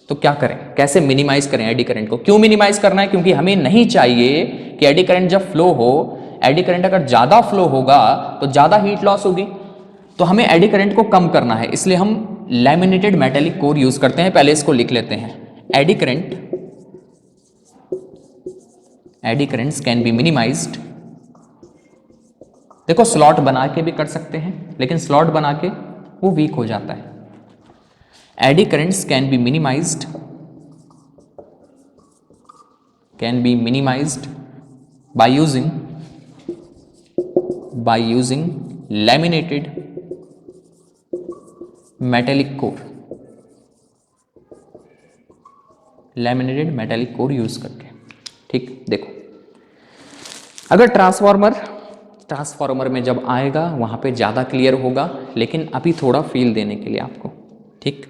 तो क्या करें, कैसे मिनिमाइज करें एडी करंट को। क्यों मिनिमाइज करना है, क्योंकि हमें नहीं चाहिए कि एडी करंट जब फ्लो हो, एडी करंट अगर ज्यादा फ्लो होगा तो ज्यादा हीट लॉस होगी, तो हमें एडी करंट को कम करना है, इसलिए हम लैमिनेटेड मेटेलिक कोर यूज करते हैं। पहले इसको लिख लेते हैं, eddy currents can be minimised. देखो स्लॉट बना के भी कर सकते हैं, लेकिन स्लॉट बना के वो वीक हो जाता है। Eddy currents can be minimised by using laminated metallic core use करके। ठीक, देखो अगर ट्रांसफॉर्मर में जब आएगा वहां पे ज्यादा क्लियर होगा, लेकिन अभी थोड़ा फील देने के लिए आपको, ठीक,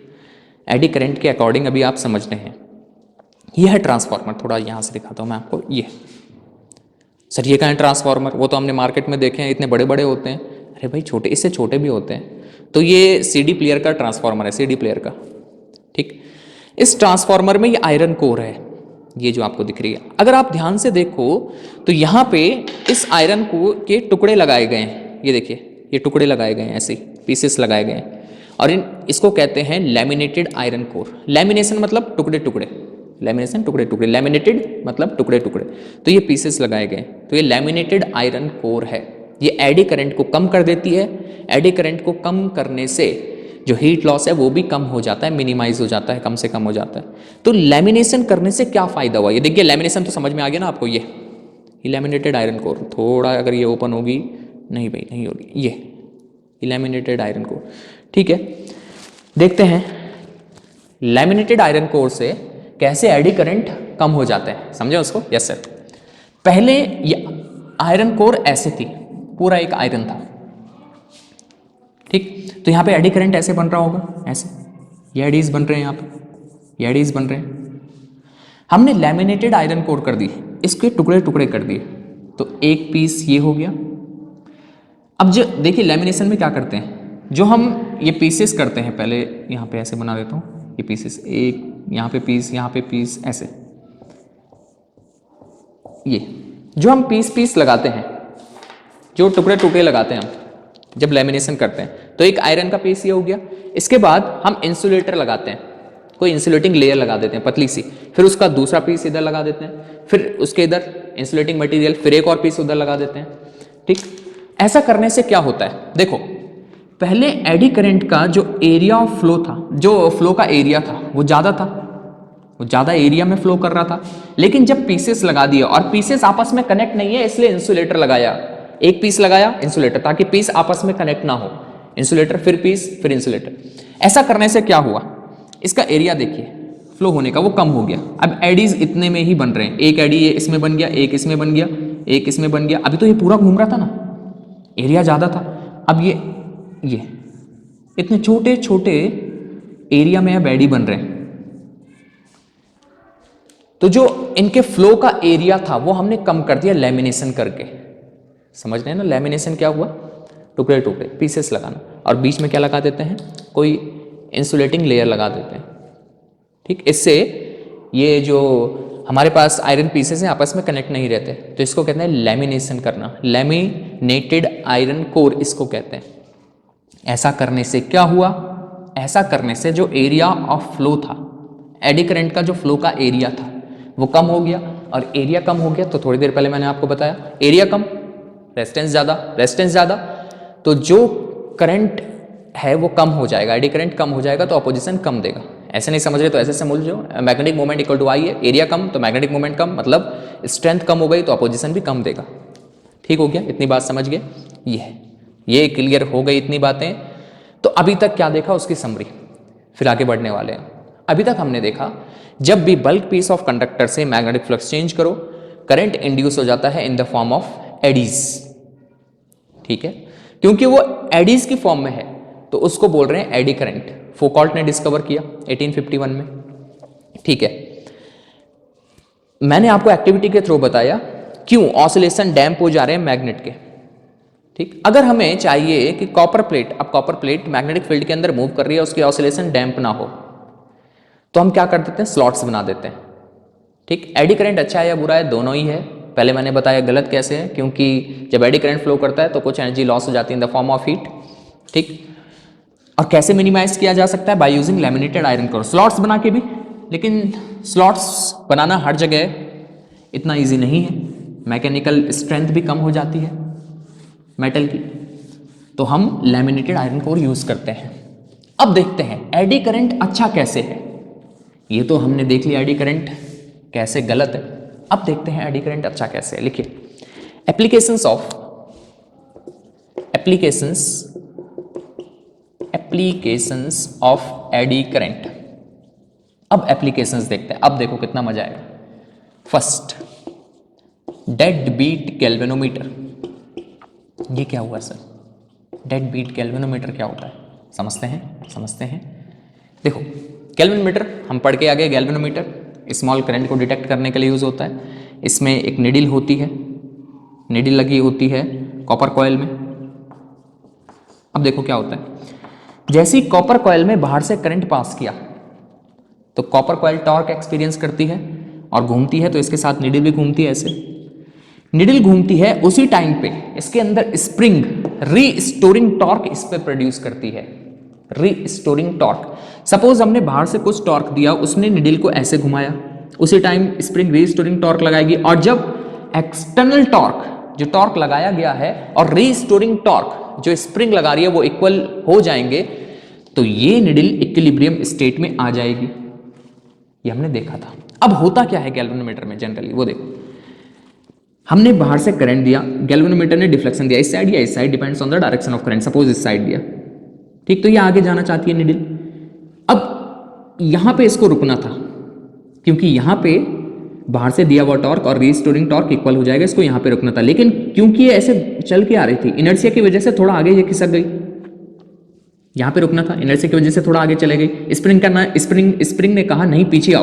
एडी करंट के अकॉर्डिंग अभी आप समझ रहे हैं। यह है ट्रांसफॉर्मर, थोड़ा यहां से दिखाता हूं मैं आपको। ये सर ये कहाँ है ट्रांसफॉर्मर, वो तो हमने मार्केट में देखे हैं, इतने बड़े बड़े होते हैं। अरे भाई छोटे, इससे छोटे भी होते हैं। तो ये सीडी प्लेयर का ट्रांसफॉर्मर है, सीडी प्लेयर का। ठीक, इस ट्रांसफॉर्मर में ये आयरन कोर है, ये जो आपको दिख रही है। अगर आप ध्यान से देखो तो यहाँ पे इस आयरन को के टुकड़े लगाए गए हैं, ये देखिए ये टुकड़े लगाए गए हैं, ऐसे पीसेस लगाए गए हैं, और इसको कहते हैं लैमिनेटेड आयरन कोर। लैमिनेशन मतलब टुकड़े टुकड़े, लैमिनेशन टुकड़े टुकड़े, लैमिनेटेड मतलब टुकड़े टुकड़े, तो ये पीसेस लगाए गए, तो ये लैमिनेटेड आयरन कोर है। ये एडी करंट को कम कर देती है। एडी करंट को कम करने से जो हीट लॉस है वो भी कम हो जाता है, मिनिमाइज हो जाता है, कम से कम हो जाता है। तो लैमिनेशन करने से क्या फायदा हुआ, ये देखिए लैमिनेशन तो समझ में आ गया ना आपको। ये लैमिनेटेड आयरन कोर, थोड़ा अगर ये ओपन होगी, नहीं भाई नहीं होगी, ये लैमिनेटेड आयरन कोर। ठीक है, देखते हैं लैमिनेटेड आयरन कोर से कैसे एडी करंट कम हो जाते हैं, समझे उसको। यस सर, पहले ये आयरन कोर ऐसे थी, पूरा एक आयरन था, ठीक, तो यहाँ पे एडी करंट ऐसे बन रहा होगा, ऐसे ये एडीज बन रहे हैं, यहाँ पे ये एडीज बन रहे हैं। हमने लैमिनेटेड आयरन कोर कर दी, इसके टुकड़े टुकड़े कर दिए, तो एक पीस ये हो गया। अब जो देखिए लैमिनेशन में क्या करते हैं, जो हम ये पीसेस करते हैं, पहले यहाँ पे ऐसे बना देता हूँ, ये पीसेस, एक यहाँ पे पीस, यहाँ पे पीस, ऐसे ये जो हम पीस लगाते हैं, जो टुकड़े टुकड़े लगाते हैं हम जब लैमिनेशन करते हैं, तो एक आयरन का पीस ये हो गया। इसके बाद हम इंसुलेटर लगाते हैं, कोई इंसुलेटिंग लेयर लगा देते हैं पतली सी, फिर उसका दूसरा पीस इधर लगा देते हैं, फिर उसके इधर इंसुलेटिंग मटेरियल, फिर एक और पीस उधर लगा देते हैं। ठीक, ऐसा करने से क्या होता है, देखो पहले एडी करंट का जो एरिया ऑफ फ्लो था, जो फ्लो का एरिया था वो ज़्यादा था, वो ज़्यादा एरिया में फ्लो कर रहा था। लेकिन जब पीसेस लगा दिया, और पीसेस आपस में कनेक्ट नहीं है इसलिए इंसुलेटर लगाया, एक पीस लगाया इंसुलेटर, ताकि पीस आपस में कनेक्ट ना हो, इंसुलेटर फिर पीस फिर इंसुलेटर। ऐसा करने से क्या हुआ, इसका एरिया देखिए फ्लो होने का वो कम हो गया। अब एडीज इतने में ही बन रहे हैं, एक एडी ये इसमें बन गया, एक इसमें बन गया, एक इसमें बन गया। अभी तो ये पूरा घूम रहा था ना, एरिया ज़्यादा था। अब ये इतने छोटे छोटे एरिया में अब एडी बन रहे हैं, तो जो इनके फ्लो का एरिया था वो हमने कम कर दिया लैमिनेशन करके। समझ रहे हैं ना, लैमिनेशन क्या हुआ, टुकड़े टुकड़े पीसेस लगाना, और बीच में क्या लगा देते हैं, कोई इंसुलेटिंग लेयर लगा देते हैं। ठीक, इससे ये जो हमारे पास आयरन पीसेस हैं आपस में कनेक्ट नहीं रहते, तो इसको कहते हैं लैमिनेशन करना, लैमिनेटेड आयरन कोर इसको कहते हैं। ऐसा करने से क्या हुआ, ऐसा करने से जो एरिया ऑफ फ्लो था, एडी करंट का जो फ्लो का एरिया था वो कम हो गया, और एरिया कम हो गया तो थोड़ी देर पहले मैंने आपको बताया एरिया कम, रेजिस्टेंस ज़्यादा, तो जो करंट है वो कम हो जाएगा, एडी करंट कम हो जाएगा तो अपोजिशन कम देगा। ऐसे नहीं समझ रहे तो ऐसे समझ लो, मैग्नेटिक मोमेंट इक्वल टू आई है, एरिया कम तो मैग्नेटिक मोमेंट कम, मतलब स्ट्रेंथ कम हो गई तो अपोजिशन भी कम देगा। ठीक हो गया, इतनी बात समझ गए, ये क्लियर हो गई इतनी बातें। तो अभी तक क्या देखा उसकी समरी, फिर आगे बढ़ने वाले हैं। अभी तक हमने देखा जब भी बल्क पीस ऑफ कंडक्टर से मैग्नेटिक फ्लक्स चेंज करो, करंट इंड्यूस हो जाता है in the form of eddies. ठीक है, क्योंकि वो एडीज की फॉर्म में है तो उसको बोल रहे हैं एडी करंट। फौकॉल्ट ने डिस्कवर किया 1851 में। ठीक है, मैंने आपको एक्टिविटी के थ्रू बताया क्यों ऑसिलेशन डैम्प हो जा रहे हैं मैग्नेट के। ठीक, अगर हमें चाहिए कि कॉपर प्लेट, अब कॉपर प्लेट मैग्नेटिक फील्ड के अंदर मूव कर रही है, उसकी ऑसिलेशन डैम्प ना हो, तो हम क्या कर देते हैं, स्लॉट्स बना देते हैं। ठीक, एडी करंट अच्छा है या बुरा है, दोनों ही है। पहले मैंने बताया गलत कैसे है, क्योंकि जब एडी करंट फ्लो करता है तो कुछ एनर्जी लॉस हो जाती है in the form of heat. ठीक, और कैसे मिनिमाइज किया जा सकता है, by using laminated iron core, slots बना के भी। लेकिन स्लॉट्स बनाना हर जगह इतना इजी नहीं है, मैकेनिकल स्ट्रेंथ भी कम हो जाती है मेटल की, तो हम लैमिनेटेड आयरन कोर यूज करते हैं। अब देखते हैं एडी करंट अच्छा कैसे है। ये तो हमने देख लिया एडी करंट कैसे गलत है, अब देखते हैं एडी करंट अच्छा कैसे है। लिखिए, एप्लीकेशंस ऑफ एडी करंट। अब एप्लीकेशंस देखते हैं, अब देखो कितना मजा आएगा। First, dead beat galvanometer. ये क्या हुआ सर, डेड बीट गैल्वेनोमीटर क्या होता है, समझते हैं। देखो, गैल्वेनोमीटर हम पढ़ के आ गए, गैल्वेनोमीटर स्मॉल करंट को डिटेक्ट करने के लिए यूज होता है। इसमें एक निडिल होती है, निडिल लगी होती है कॉपर कॉइल में। अब देखो क्या होता है, जैसे ही कॉपर कॉइल में बाहर से करंट पास किया तो कॉपर कॉइल टॉर्क एक्सपीरियंस करती है और घूमती है, तो इसके साथ निडिल भी घूमती है। ऐसे निडिल घूमती है, उसी टाइम पे इसके अंदर स्प्रिंग रीस्टोरिंग टॉर्क इस पे प्रोड्यूस करती है, रीस्टोरिंग टॉर्क। सपोज हमने बाहर से कुछ टॉर्क दिया, उसने निडिल को ऐसे घुमाया, उसी टाइम स्प्रिंग रीस्टोरिंग टॉर्क लगाएगी, और जब एक्सटर्नल टॉर्क जो टॉर्क लगाया गया है और रीस्टोरिंग टॉर्क जो स्प्रिंग लगा रही है वो इक्वल हो जाएंगे, तो ये निडिल इक्विलिब्रियम स्टेट में आ जाएगी। ये हमने देखा था। अब होता क्या है गैल्वेनोमीटर में जनरली, वो देखो, हमने बाहर से करंट दिया, गैल्वेनोमीटर ने डिफ्लेक्शन दिया इस साइड या इस side, depends on the direction of current. Suppose इस साइड दिया, ठीक, तो ये आगे जाना चाहती है निडिल। अब यहां पे इसको रुकना था, क्योंकि यहां पे बाहर से दिया हुआ टॉर्क और रीस्टोरिंग टॉर्क इक्वल हो जाएगा, इसको यहां पे रुकना था। लेकिन क्योंकि ये ऐसे चल के आ रही थी, इनर्शिया की वजह से थोड़ा आगे ये खिसक गई, यहां पे रुकना था, इनर्शिया की वजह से थोड़ा आगे चले गई। स्प्रिंग ने कहा नहीं, पीछे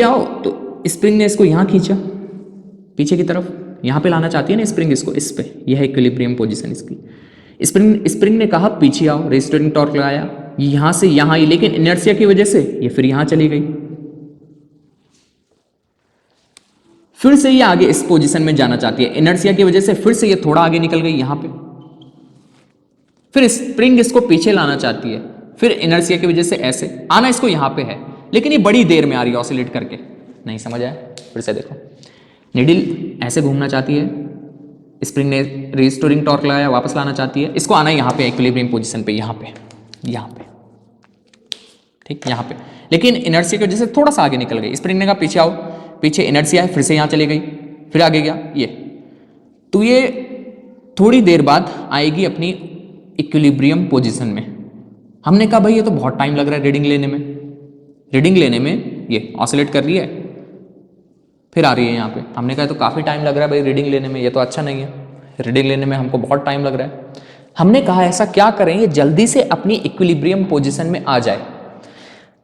आओ, तो स्प्रिंग ने इसको यहां खींचा पीछे की तरफ, यहां पे लाना चाहती है ना स्प्रिंग इसको, इस पे, यह है इक्विलिब्रियम पोजीशन इसकी। स्प्रिंग ने कहा पीछे आओ, रेस्टोरिंग टॉर्क लगाया, यहां से यहां आई, लेकिन इनर्शिया की वजह से ये फिर यहां चली गई, फिर से ये आगे इस पोजीशन में जाना चाहती है, इनर्शिया की वजह से फिर से ये थोड़ा आगे निकल गई यहां पे, फिर स्प्रिंग इसको पीछे लाना चाहती है, फिर इनर्शिया की वजह से ऐसे आना इसको यहां पे है, लेकिन ये बड़ी देर में आ रही है ऑसिलेट करके। नहीं समझ आया, फिर से देखो, निडिल ऐसे घूमना चाहती है, स्प्रिंग ने रिस्टोरिंग टॉर्क लगाया, वापस लाना चाहती है, इसको आना यहाँ पे इक्विलिब्रियम पोजीशन पे, यहाँ पे, ठीक, यहाँ पे, लेकिन इनर्शिया की वजह से थोड़ा सा आगे निकल गई। स्प्रिंग ने कहा पीछे आओ, पीछे इनर्शिया है, फिर से यहाँ चली गई, फिर आगे गया ये, तो ये थोड़ी देर बाद आएगी अपनी इक्विलिब्रियम पोजीशन में। हमने कहा भाई ये तो बहुत टाइम लग रहा है रीडिंग लेने में, ये ऑसिलेट कर रही है, फिर आ रही है यहाँ पे। हमने कहा तो काफ़ी टाइम लग रहा है भाई रीडिंग लेने में, ये तो अच्छा नहीं है, रीडिंग लेने में हमको बहुत टाइम लग रहा है। हमने कहा ऐसा क्या करें ये जल्दी से अपनी इक्विलिब्रियम पोजीशन में आ जाए,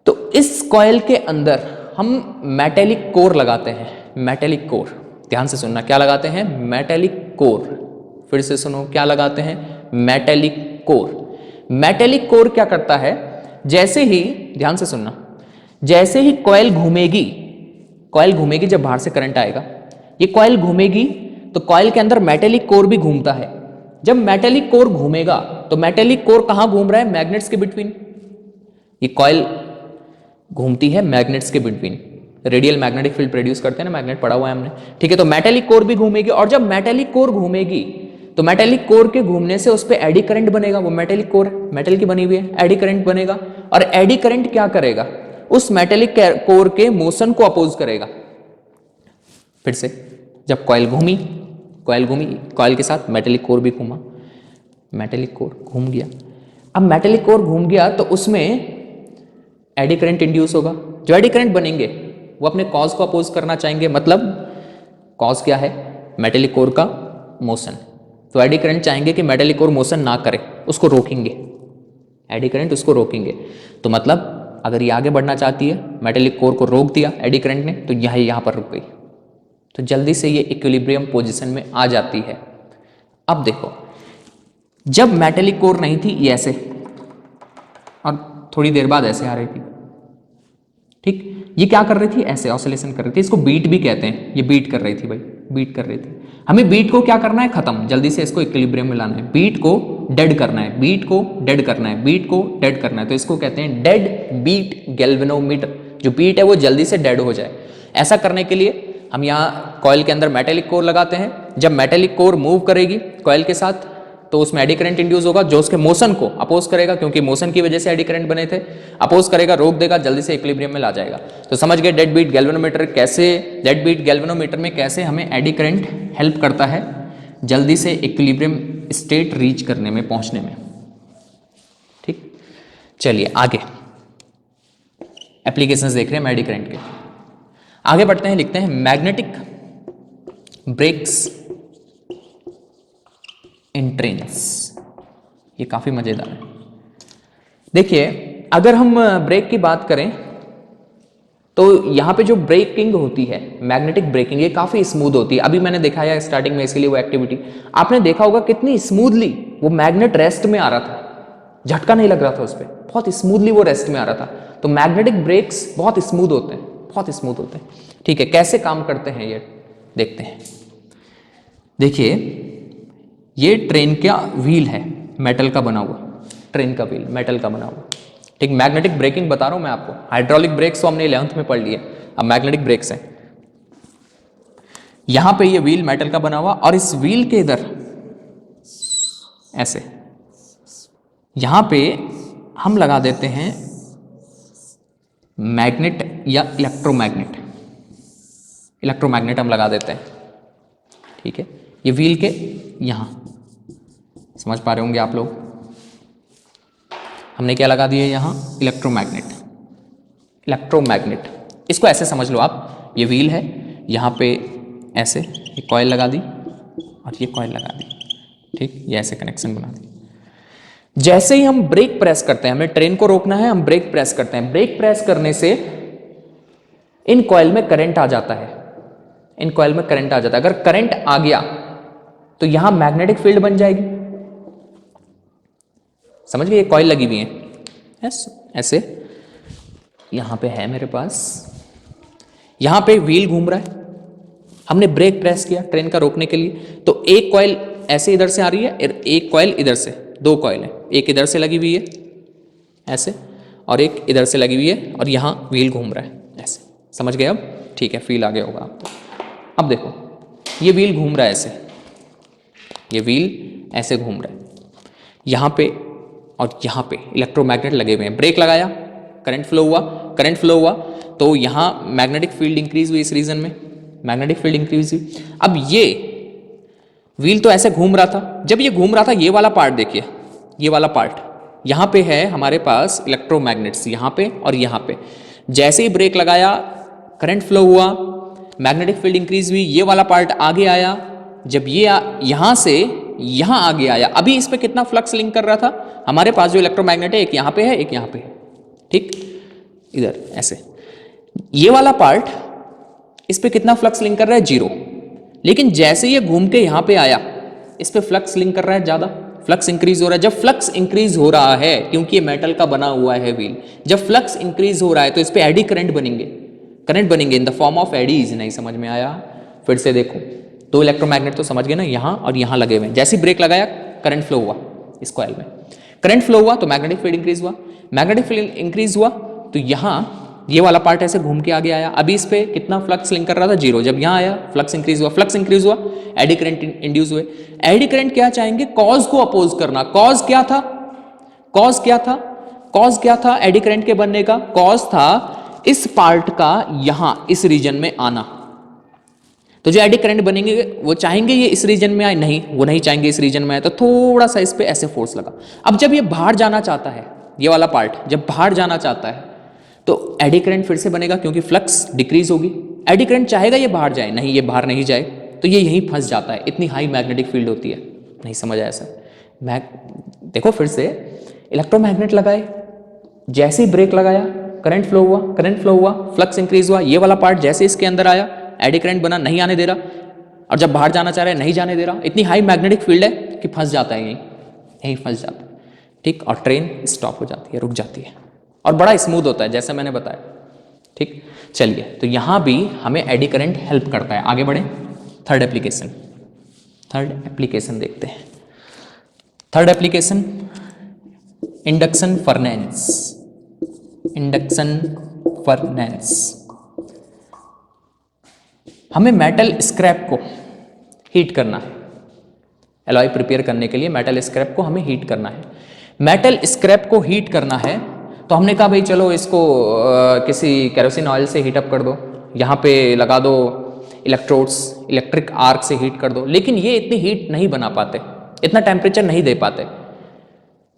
तो इस कॉइल के अंदर हम मेटेलिक कोर लगाते हैं। मेटेलिक कोर, ध्यान से सुनना, क्या लगाते हैं, मेटेलिक कोर। फिर से सुनो, क्या लगाते हैं, मेटेलिक कोर। मेटेलिक कोर क्या करता है, जैसे ही, ध्यान से सुनना, जैसे ही कॉइल घूमेगी, जब बाहर से करंट आएगा, ये कॉइल घूमेगी तो कॉइल के अंदर मेटेलिक कोर भी घूमता है। जब मेटेलिक कोर घूमेगा तो मेटेलिक कोर कहां घूम रहा है, मैग्नेट्स के बिटवीन। ये कॉइल घूमती है मैग्नेट्स के between, radial magnetic field produce करते हैं ना, मैग्नेट पढ़ा हुआ है हमने, ठीक है। तो मेटेलिक कोर भी घूमेगी, और जब मेटेलिक कोर घूमेगी तो मेटेलिक कोर के घूमने से उस पर एडी करंट बनेगा। वो मेटेलिक कोर मेटल की बनी हुई है, एडी करंट बनेगा, और एडी करंट क्या करेगा, उस मेटेलिक कोर के मोशन को अपोज करेगा। फिर से जब कॉइल घूमी, कॉइल के साथ मेटेलिक कोर भी घूमा, मेटेलिक कोर घूम गया। अब मेटेलिक कोर घूम गया तो उसमें एडी करंट इंड्यूस होगा। जो एडी करंट बनेंगे वो अपने कॉज को अपोज करना चाहेंगे, मतलब कॉज क्या है, मेटेलिक कोर का मोशन। तो एडी करंट चाहेंगे कि मेटेलिक कोर मोशन ना करे, उसको रोकेंगे, एडी करंट उसको रोकेंगे। तो मतलब अगर ये आगे बढ़ना चाहती है, मेटेलिक कोर को रोक दिया एडी करंट ने, तो यहाँ पर रुक गई, तो जल्दी से ये इक्विलिब्रियम पोजीशन में आ जाती है। अब देखो, जब मेटेलिक कोर नहीं थी ये ऐसे, और थोड़ी देर बाद ऐसे आ रही थी, ठीक, ये क्या कर रही थी, ऐसे ऑसिलेशन कर रही थी, इसको बीट भी कहते हैं, ये बीट कर रही थी भाई, बीट कर रही थी। हमें बीट को क्या करना है, खत्म, जल्दी से इसको इक्विलिब्रियम में लाना है, बीट को डेड करना है, बीट को डेड करना है, बीट को डेड करना है, तो इसको कहते हैं डेड बीट गैल्वेनोमीटर। जो बीट है वो जल्दी से डेड हो जाए, ऐसा करने के लिए हम यहाँ कॉइल के अंदर मेटेलिक कोर लगाते हैं। जब मेटेलिक कोर मूव करेगी कॉइल के साथ तो उसमें एडी करंट इंड्यूस होगा, जो उसके मोशन को अपोज करेगा, क्योंकि मोशन की वजह से एडी करंट बने थे, अपोज करेगा, रोक देगा, जल्दी से इक्विलिब्रियम में ला जाएगा। तो समझ गए डेड बीट गैल्वेनोमीटर कैसे, डेड बीट गैल्वेनोमीटर में कैसे हमें एडी करंट हेल्प करता है जल्दी से इक्विलिब्रियम स्टेट रीच करने में, पहुंचने में। ठीक, चलिए आगे एप्लीकेशंस देख रहे हैं एडी करंट के, आगे बढ़ते हैं, लिखते हैं मैग्नेटिक ब्रेक्स इन ट्रेन्स। ये काफी मजेदार है। देखिए, अगर हम ब्रेक की बात करें तो यहां पे जो ब्रेकिंग होती है, मैग्नेटिक ब्रेकिंग, ये काफी स्मूथ होती है। अभी मैंने दिखाया स्टार्टिंग में, इसीलिए वो एक्टिविटी आपने देखा होगा कितनी स्मूथली वो मैग्नेट रेस्ट में आ रहा था, झटका नहीं लग रहा था उस पर, बहुत स्मूथली वो रेस्ट में आ रहा था। तो मैग्नेटिक ब्रेक्स बहुत स्मूथ होते हैं, बहुत स्मूथ होते हैं। ठीक है, कैसे काम करते हैं ये देखते हैं। देखिए, ये ट्रेन का व्हील है, मेटल का बना हुआ, ट्रेन का व्हील मेटल का बना हुआ। ठीक, मैग्नेटिक ब्रेकिंग बता रहा हूं मैं आपको। हाइड्रोलिक ब्रेक्स तो हमने 11th में पढ़ लिए, अब मैग्नेटिक ब्रेक्स हैं। यहां पे ये व्हील मेटल का बना हुआ, और इस व्हील के इधर ऐसे, यहां पे हम लगा देते हैं मैग्नेट या इलेक्ट्रोमैग्नेट, इलेक्ट्रोमैग्नेट हम लगा देते हैं। ठीक है, ये व्हील के यहां, समझ पा रहे होंगे आप लोग, हमने क्या लगा दिया यहां, इलेक्ट्रोमैग्नेट, इलेक्ट्रोमैग्नेट। इसको ऐसे समझ लो आप, ये व्हील है, यहां पे ऐसे ये कॉइल लगा दी और ये कॉइल लगा दी। ठीक, ये ऐसे कनेक्शन बना दी। जैसे ही हम ब्रेक प्रेस करते हैं, हमें ट्रेन को रोकना है, हम ब्रेक प्रेस करते हैं, ब्रेक प्रेस करने से इन कॉइल में करंट आ जाता है, इन कॉइल में करंट आ जाता है। अगर करंट आ गया तो यहां मैग्नेटिक फील्ड बन जाएगी, समझ गए, ये कॉइल लगी हुई है ऐसे, यहां पे है मेरे पास, यहां पे व्हील घूम रहा है, हमने ब्रेक प्रेस किया ट्रेन का रोकने के लिए, तो एक कॉइल ऐसे इधर से आ रही है, एक कॉइल इधर से, दो कॉइल है, एक इधर से लगी हुई है ऐसे, और एक इधर से लगी हुई है, और यहां व्हील घूम रहा है ऐसे, समझ गए अब? ठीक है, फील आ गया होगा आपको। अब देखो, ये व्हील घूम रहा है ऐसे, ये व्हील ऐसे घूम रहा है, यहां पे और यहां पे इलेक्ट्रोमैग्नेट लगे हुए हैं। ब्रेक लगाया, करंट फ्लो हुआ, करंट फ्लो हुआ तो यहां मैग्नेटिक फील्ड इंक्रीज हुई, इस रीजन में मैग्नेटिक फील्ड इंक्रीज हुई। अब ये व्हील तो ऐसे घूम रहा था, जब ये घूम रहा था, ये वाला पार्ट देखिए, ये वाला पार्ट यहां पे है हमारे पास इलेक्ट्रोमैग्नेट्स, यहां पे और यहां पे। जैसे ही ब्रेक लगाया, करंट फ्लो हुआ, मैग्नेटिक फील्ड इंक्रीज हुई, ये वाला पार्ट आगे आया, जब ये यहां से यहां आगे आया, अभी इस पे कितना फ्लक्स लिंक कर रहा था हमारे पास, जो इलेक्ट्रोमैग्नेट है, एक यहां पे है, एक यहां पे है। ठीक, इधर ऐसे, ये वाला पार्ट इस पे कितना फ्लक्स लिंक कर रहा है, 0। लेकिन जैसे ये घूम के यहां पे आया, इस पे फ्लक्स लिंक कर रहा है ज्यादा, फ्लक्स इंक्रीज हो रहा है। जब फ्लक्स इंक्रीज हो रहा है, क्योंकि ये मेटल का बना हुआ है व्हील, जब फ्लक्स इंक्रीज हो रहा है तो इस पे एडी करंट बनेंगे, करंट बनेंगे in the form of eddies. नहीं समझ में आया? फिर से देखो, दो इलेक्ट्रोमैग्नेट तो समझ गए ना, यहां और यहां लगे हुए हैं। जैसे ब्रेक लगाया, करंट फ्लो हुआ इस कॉइल में, करंट फ्लो हुआ तो मैग्नेटिक फील्ड इंक्रीज हुआ, मैग्नेटिक फील्ड इंक्रीज हुआ तो यहां ये वाला पार्ट ऐसे घूम के आगे आया। अभी इस पे कितना फ्लक्स लिंक कर रहा था, 0। जब यहां आया, फ्लक्स इंक्रीज हुआ, फ्लक्स इंक्रीज हुआ, एडी करंट इंड्यूस हुए। एडी करंट क्या चाहेंगे, कॉज को अपोज करना। कॉज क्या था, कॉज क्या था, कॉज क्या था एडी करंट के बनने का? कॉज था इस पार्ट का यहां इस रीजन में आना। तो जो एडी करंट बनेंगे वो चाहेंगे ये इस रीजन में आए, नहीं, वो नहीं चाहेंगे इस रीजन में आए, तो थोड़ा सा इस पे ऐसे फोर्स लगा। अब जब ये बाहर जाना चाहता है, ये वाला पार्ट जब बाहर जाना चाहता है तो एडी करंट फिर से बनेगा, क्योंकि फ्लक्स डिक्रीज होगी। एडी करंट चाहेगा ये बाहर जाए, नहीं, ये बाहर नहीं जाए, तो ये यहीं फंस जाता है। इतनी हाई मैग्नेटिक फील्ड होती है। नहीं समझ आया सर? देखो फिर से, इलेक्ट्रोमैग्नेट लगाए, जैसे ही ब्रेक लगाया, करंट फ्लो हुआ, करंट फ्लो हुआ, फ्लक्स इंक्रीज हुआ, ये वाला पार्ट जैसे इसके अंदर आया, एडी करंट बना, नहीं आने दे रहा। और जब बाहर जाना चाह रहा है नहीं जाने दे रहा, इतनी हाई मैग्नेटिक फील्ड है कि फंस जाता है, यहीं फंस जाता है, ठीक, और ट्रेन स्टॉप हो जाती है, रुक जाती है, और बड़ा स्मूथ होता है जैसे मैंने बताया, ठीक। चलिए, तो यहां भी हमें एडी करंट हेल्प करता है। आगे बढ़े, थर्ड एप्लीकेशन देखते हैं। Third application, induction furnace. हमें मेटल स्क्रैप को हीट करना है, एलॉय प्रिपेयर करने के लिए मेटल स्क्रैप को हमें हीट करना है। मेटल स्क्रैप को हीट करना है तो हमने कहा भाई चलो इसको किसी केरोसिन ऑयल से हीट अप कर दो, यहाँ पे लगा दो इलेक्ट्रोड्स, इलेक्ट्रिक आर्क से हीट कर दो, लेकिन ये इतनी हीट नहीं बना पाते, इतना टेम्परेचर नहीं दे पाते।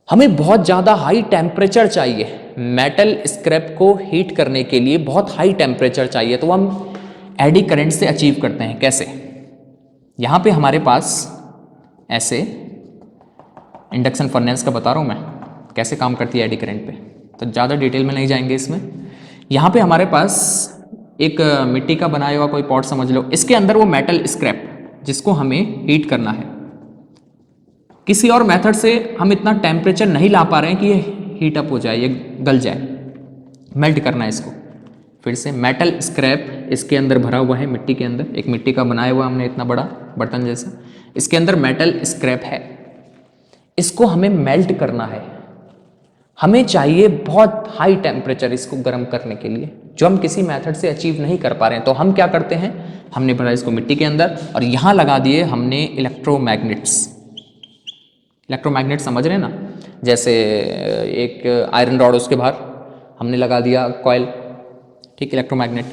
हमें बहुत ज़्यादा हाई टेम्परेचर चाहिए, मेटल स्क्रैप को हीट करने के लिए बहुत हाई टेम्परेचर चाहिए, तो हम एडी करंट से अचीव करते हैं। कैसे? यहाँ पे हमारे पास ऐसे इंडक्शन फर्नेस का बता रहा हूँ मैं कैसे काम करती है एडी करंट पे, तो ज़्यादा डिटेल में नहीं जाएंगे इसमें। यहाँ पे हमारे पास एक मिट्टी का बनाया हुआ कोई पॉट समझ लो, इसके अंदर वो मेटल स्क्रैप जिसको हमें हीट करना है, किसी और मेथड से हम इतना टेम्परेचर नहीं ला पा रहे हैं कि ये हीट अप हो जाए, ये गल जाए, मेल्ट करना है इसको। फिर से मेटल स्क्रैप इसके अंदर भरा हुआ है, मिट्टी के अंदर, एक मिट्टी का बनाया हुआ हमने इतना बड़ा बर्तन जैसा, इसके अंदर मेटल स्क्रैप है, इसको हमें मेल्ट करना है। हमें चाहिए बहुत हाई टेम्परेचर इसको गर्म करने के लिए, जो हम किसी मेथड से अचीव नहीं कर पा रहे हैं। तो हम क्या करते हैं, हमने भरा इसको मिट्टी के अंदर और यहाँ लगा दिए हमने इलेक्ट्रोमैग्नेट्स। इलेक्ट्रोमैग्नेट समझ रहे हैं ना, जैसे एक आयरन रॉड, उसके बाहर हमने लगा दिया कॉयल, ठीक, इलेक्ट्रोमैग्नेट,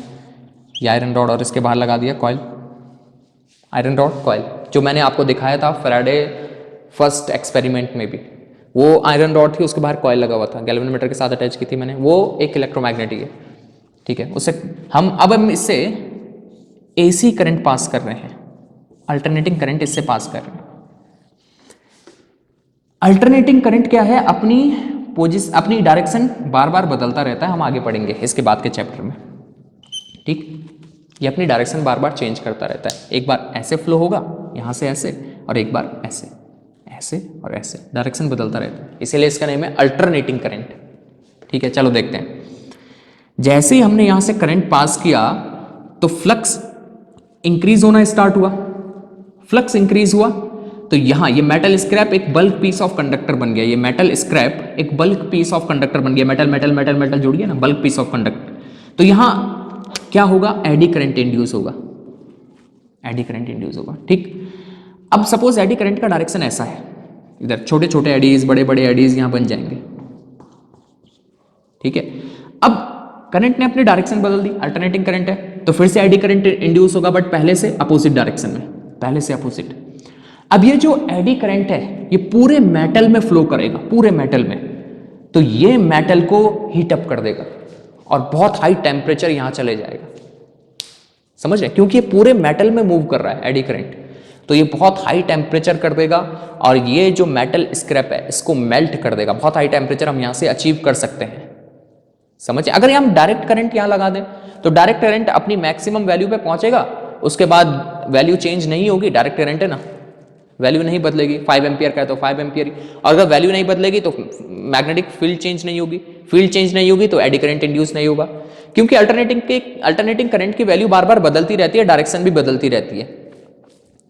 ये आयरन रॉड और इसके बाहर लगा दिया कॉयल, आयरन रॉड कॉयल, जो मैंने आपको दिखाया था फैराडे फर्स्ट एक्सपेरिमेंट में भी, वो आयरन रॉड थी, उसके बाहर कॉयल लगा हुआ था, गैल्वेनोमीटर के साथ अटैच की थी मैंने, वो एक इलेक्ट्रोमैग्नेट ही है, ठीक है। उससे हम इससे एसी करंट पास कर रहे हैं, अल्टरनेटिंग करंट इससे पास कर रहे हैं। अल्टरनेटिंग करंट क्या है, अपनी डायरेक्शन बार बार बदलता रहता है, हम आगे पढ़ेंगे इसके बाद के चैप्टर में, ठीक। ये अपनी डायरेक्शन बार बार चेंज करता रहता है, एक बार ऐसे फ्लो होगा यहाँ से ऐसे, और एक बार ऐसे, ऐसे और ऐसे, डायरेक्शन बदलता रहता है, इसीलिए इसका नेम है अल्टरनेटिंग करंट, ठीक है। चलो देखते हैं, जैसे ही हमने यहाँ से करंट पास किया तो फ्लक्स इंक्रीज होना स्टार्ट हुआ, फ्लक्स इंक्रीज हुआ तो यहाँ ये मेटल स्क्रैप एक बल्क पीस ऑफ कंडक्टर बन गया, ये मेटल स्क्रैप एक बल्क पीस ऑफ कंडक्टर बन गया, मेटल मेटल मेटल मेटल जुड़ गया ना, बल्क पीस ऑफ कंडक्टर। तो यहाँ क्या होगा, एडी करंट इंड्यूस होगा, एडी करंट इंड्यूस होगा, ठीक। अब सपोज एडी करंट का डायरेक्शन ऐसा है, इधर छोटे छोटे एडीज, बड़े बड़े एडीज यहाँ बन जाएंगे, ठीक है। अब करंट ने अपनी डायरेक्शन बदल दी, अल्टरनेटिंग करंट है, तो फिर से एडी करंट इंड्यूस होगा, बट पहले से अपोजिट डायरेक्शन में, पहले से अपोजिट। अब ये जो एडी करंट है ये पूरे मेटल में फ्लो करेगा, पूरे मेटल में, तो ये मेटल को हीट अप कर देगा और बहुत हाई टेम्परेचर यहां चले जाएगा, समझ रहे, क्योंकि ये पूरे मेटल में मूव कर रहा है एडी करंट, तो ये बहुत हाई टेम्परेचर कर देगा और ये जो मेटल स्क्रैप है इसको मेल्ट कर देगा। बहुत हाई टेम्परेचर हम यहां से अचीव कर सकते हैं, समझे। अगर हम डायरेक्ट करंट यहां लगा दें तो डायरेक्ट करंट अपनी मैक्सिमम वैल्यू पे पहुंचेगा, उसके बाद वैल्यू चेंज नहीं होगी, डायरेक्ट करंट है ना, वैल्यू नहीं बदलेगी, 5 एम्पियर का है तो 5 एम्पियर ही, और अगर वैल्यू नहीं बदलेगी तो मैग्नेटिक फील्ड चेंज नहीं होगी, फील्ड चेंज नहीं होगी तो एडी करंट इंड्यूस नहीं होगा, क्योंकि अल्टरनेटिंग करंट की वैल्यू बार बार बदलती रहती है, डायरेक्शन भी बदलती रहती है,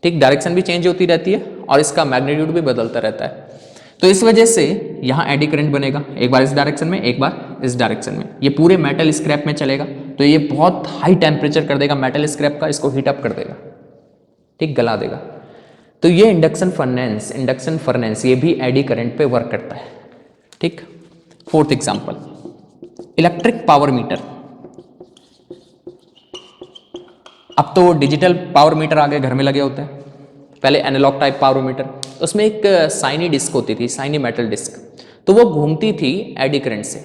ठीक, डायरेक्शन भी चेंज होती रहती है और इसका मैग्नीट्यूड भी बदलता रहता है। तो इस वजह से यहाँ एडी करंट बनेगा, एक बार इस डायरेक्शन में, एक बार इस डायरेक्शन में, ये पूरे मेटल स्क्रैप में चलेगा, तो ये बहुत हाई टेम्परेचर कर देगा मेटल स्क्रैप का, इसको हीट अप कर देगा, ठीक, गला देगा। तो ये इंडक्शन फर्नेस ये भी एडी करंट पे वर्क करता है, ठीक। Fourth example, electric power meter. अब तो डिजिटल पावर मीटर आ गए, घर में लगे होते हैं, पहले एनालॉग टाइप पावर मीटर, उसमें एक साइनी डिस्क होती थी, साइनी मेटल डिस्क, तो वो घूमती थी एडी करंट से,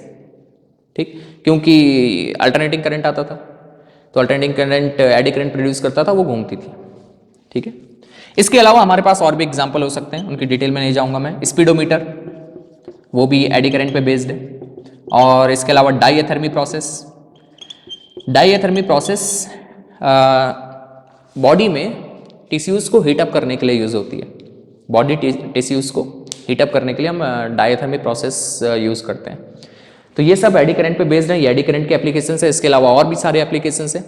ठीक, क्योंकि अल्टरनेटिंग करंट आता था, तो alternating current eddy current produce करता था, वो घूमती थी, ठीक है। इसके अलावा हमारे पास और भी एग्जाम्पल हो सकते हैं, उनकी डिटेल में नहीं जाऊंगा मैं। स्पीडोमीटर, वो भी एडी करंट पे बेस्ड है, और इसके अलावा डाईएथर्मी प्रोसेस। डाईएथर्मी प्रोसेस बॉडी में टिश्यूज़ को हीटअप करने के लिए यूज़ होती है। बॉडी टिश्यूज़ को हीटअप करने के लिए हम डायथर्मिक प्रोसेस यूज़ करते हैं। तो ये सब एडी करंट पे बेस्ड है, ये एडी करंट के एप्लीकेशन है। इसके अलावा और भी सारे एप्लीकेशन है,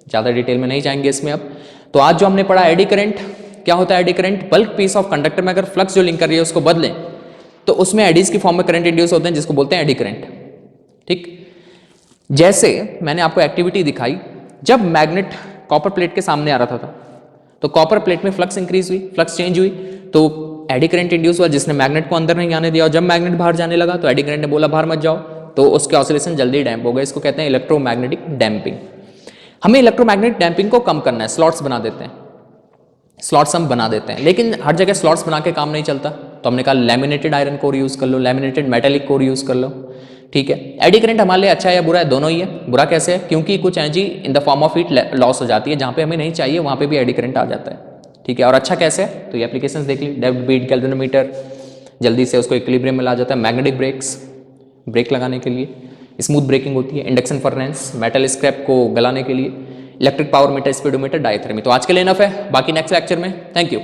ज़्यादा डिटेल में नहीं जाएंगे इसमें अब। तो आज जो हमने पढ़ा एडी करंट, क्या होता है eddy current? Bulk piece of conductor में अगर फ्लक्स जो लिंक कर रही है उसको बदलें तो उसमें एडीज की फॉर्म में करंट इंड्यूस होते हैं, जिसको बोलते हैं एडी करंट। ठीक, जैसे मैंने आपको एक्टिविटी दिखाई, जब मैग्नेट कॉपर प्लेट के सामने आ रहा था तो कॉपर प्लेट में फ्लक्स इंक्रीज हुई, फ्लक्स चेंज हुई, तो एडी करंट इंड्यूस हुआ जिसने मैग्नेट को अंदर नहीं आने दिया। और जब मैग्नेट बाहर जाने लगा तो एडी करंट ने बोला बाहर मत जाओ, तो उसके ऑसिलेशन जल्दी डैम्प हो गए। इसको कहते हैं इलेक्ट्रोमैग्नेटिक डैम्पिंग। हमें इलेक्ट्रोमैग्नेटिक डैम्पिंग को कम करना है, स्लॉट्स बना देते हैं, स्लॉट्स हम बना देते हैं, लेकिन हर जगह स्लॉट्स बना के काम नहीं चलता। तो हमने कहा लैमिनेटेड आयरन कोर यूज़ कर लो, लैमिनेटेड मेटेलिक कोर यूज़ कर लो। ठीक है, एडी करंट हमारे लिए अच्छा है या बुरा है? दोनों ही है। बुरा कैसे है? क्योंकि कुछ energy in the form of heat loss हो जाती है, जहाँ पे हमें नहीं चाहिए वहाँ पे भी एडी करंट आ जाता है। ठीक है, और अच्छा कैसे है? तो ये एप्लीकेशंस देख ली, डेप्थ बीट गैल्वेनोमीटर, जल्दी से उसको इक्विलिब्रियम में ला जाता है। मैग्नेटिक ब्रेक्स, ब्रेक लगाने के लिए, स्मूथ ब्रेकिंग होती है। इंडक्शन फर्नेस, मेटल स्क्रैप को गलाने के लिए। Electric power meter, speedometer, diathermy. तो आज के लिए इनफ है, बाकी नेक्स्ट लेक्चर में। Thank you.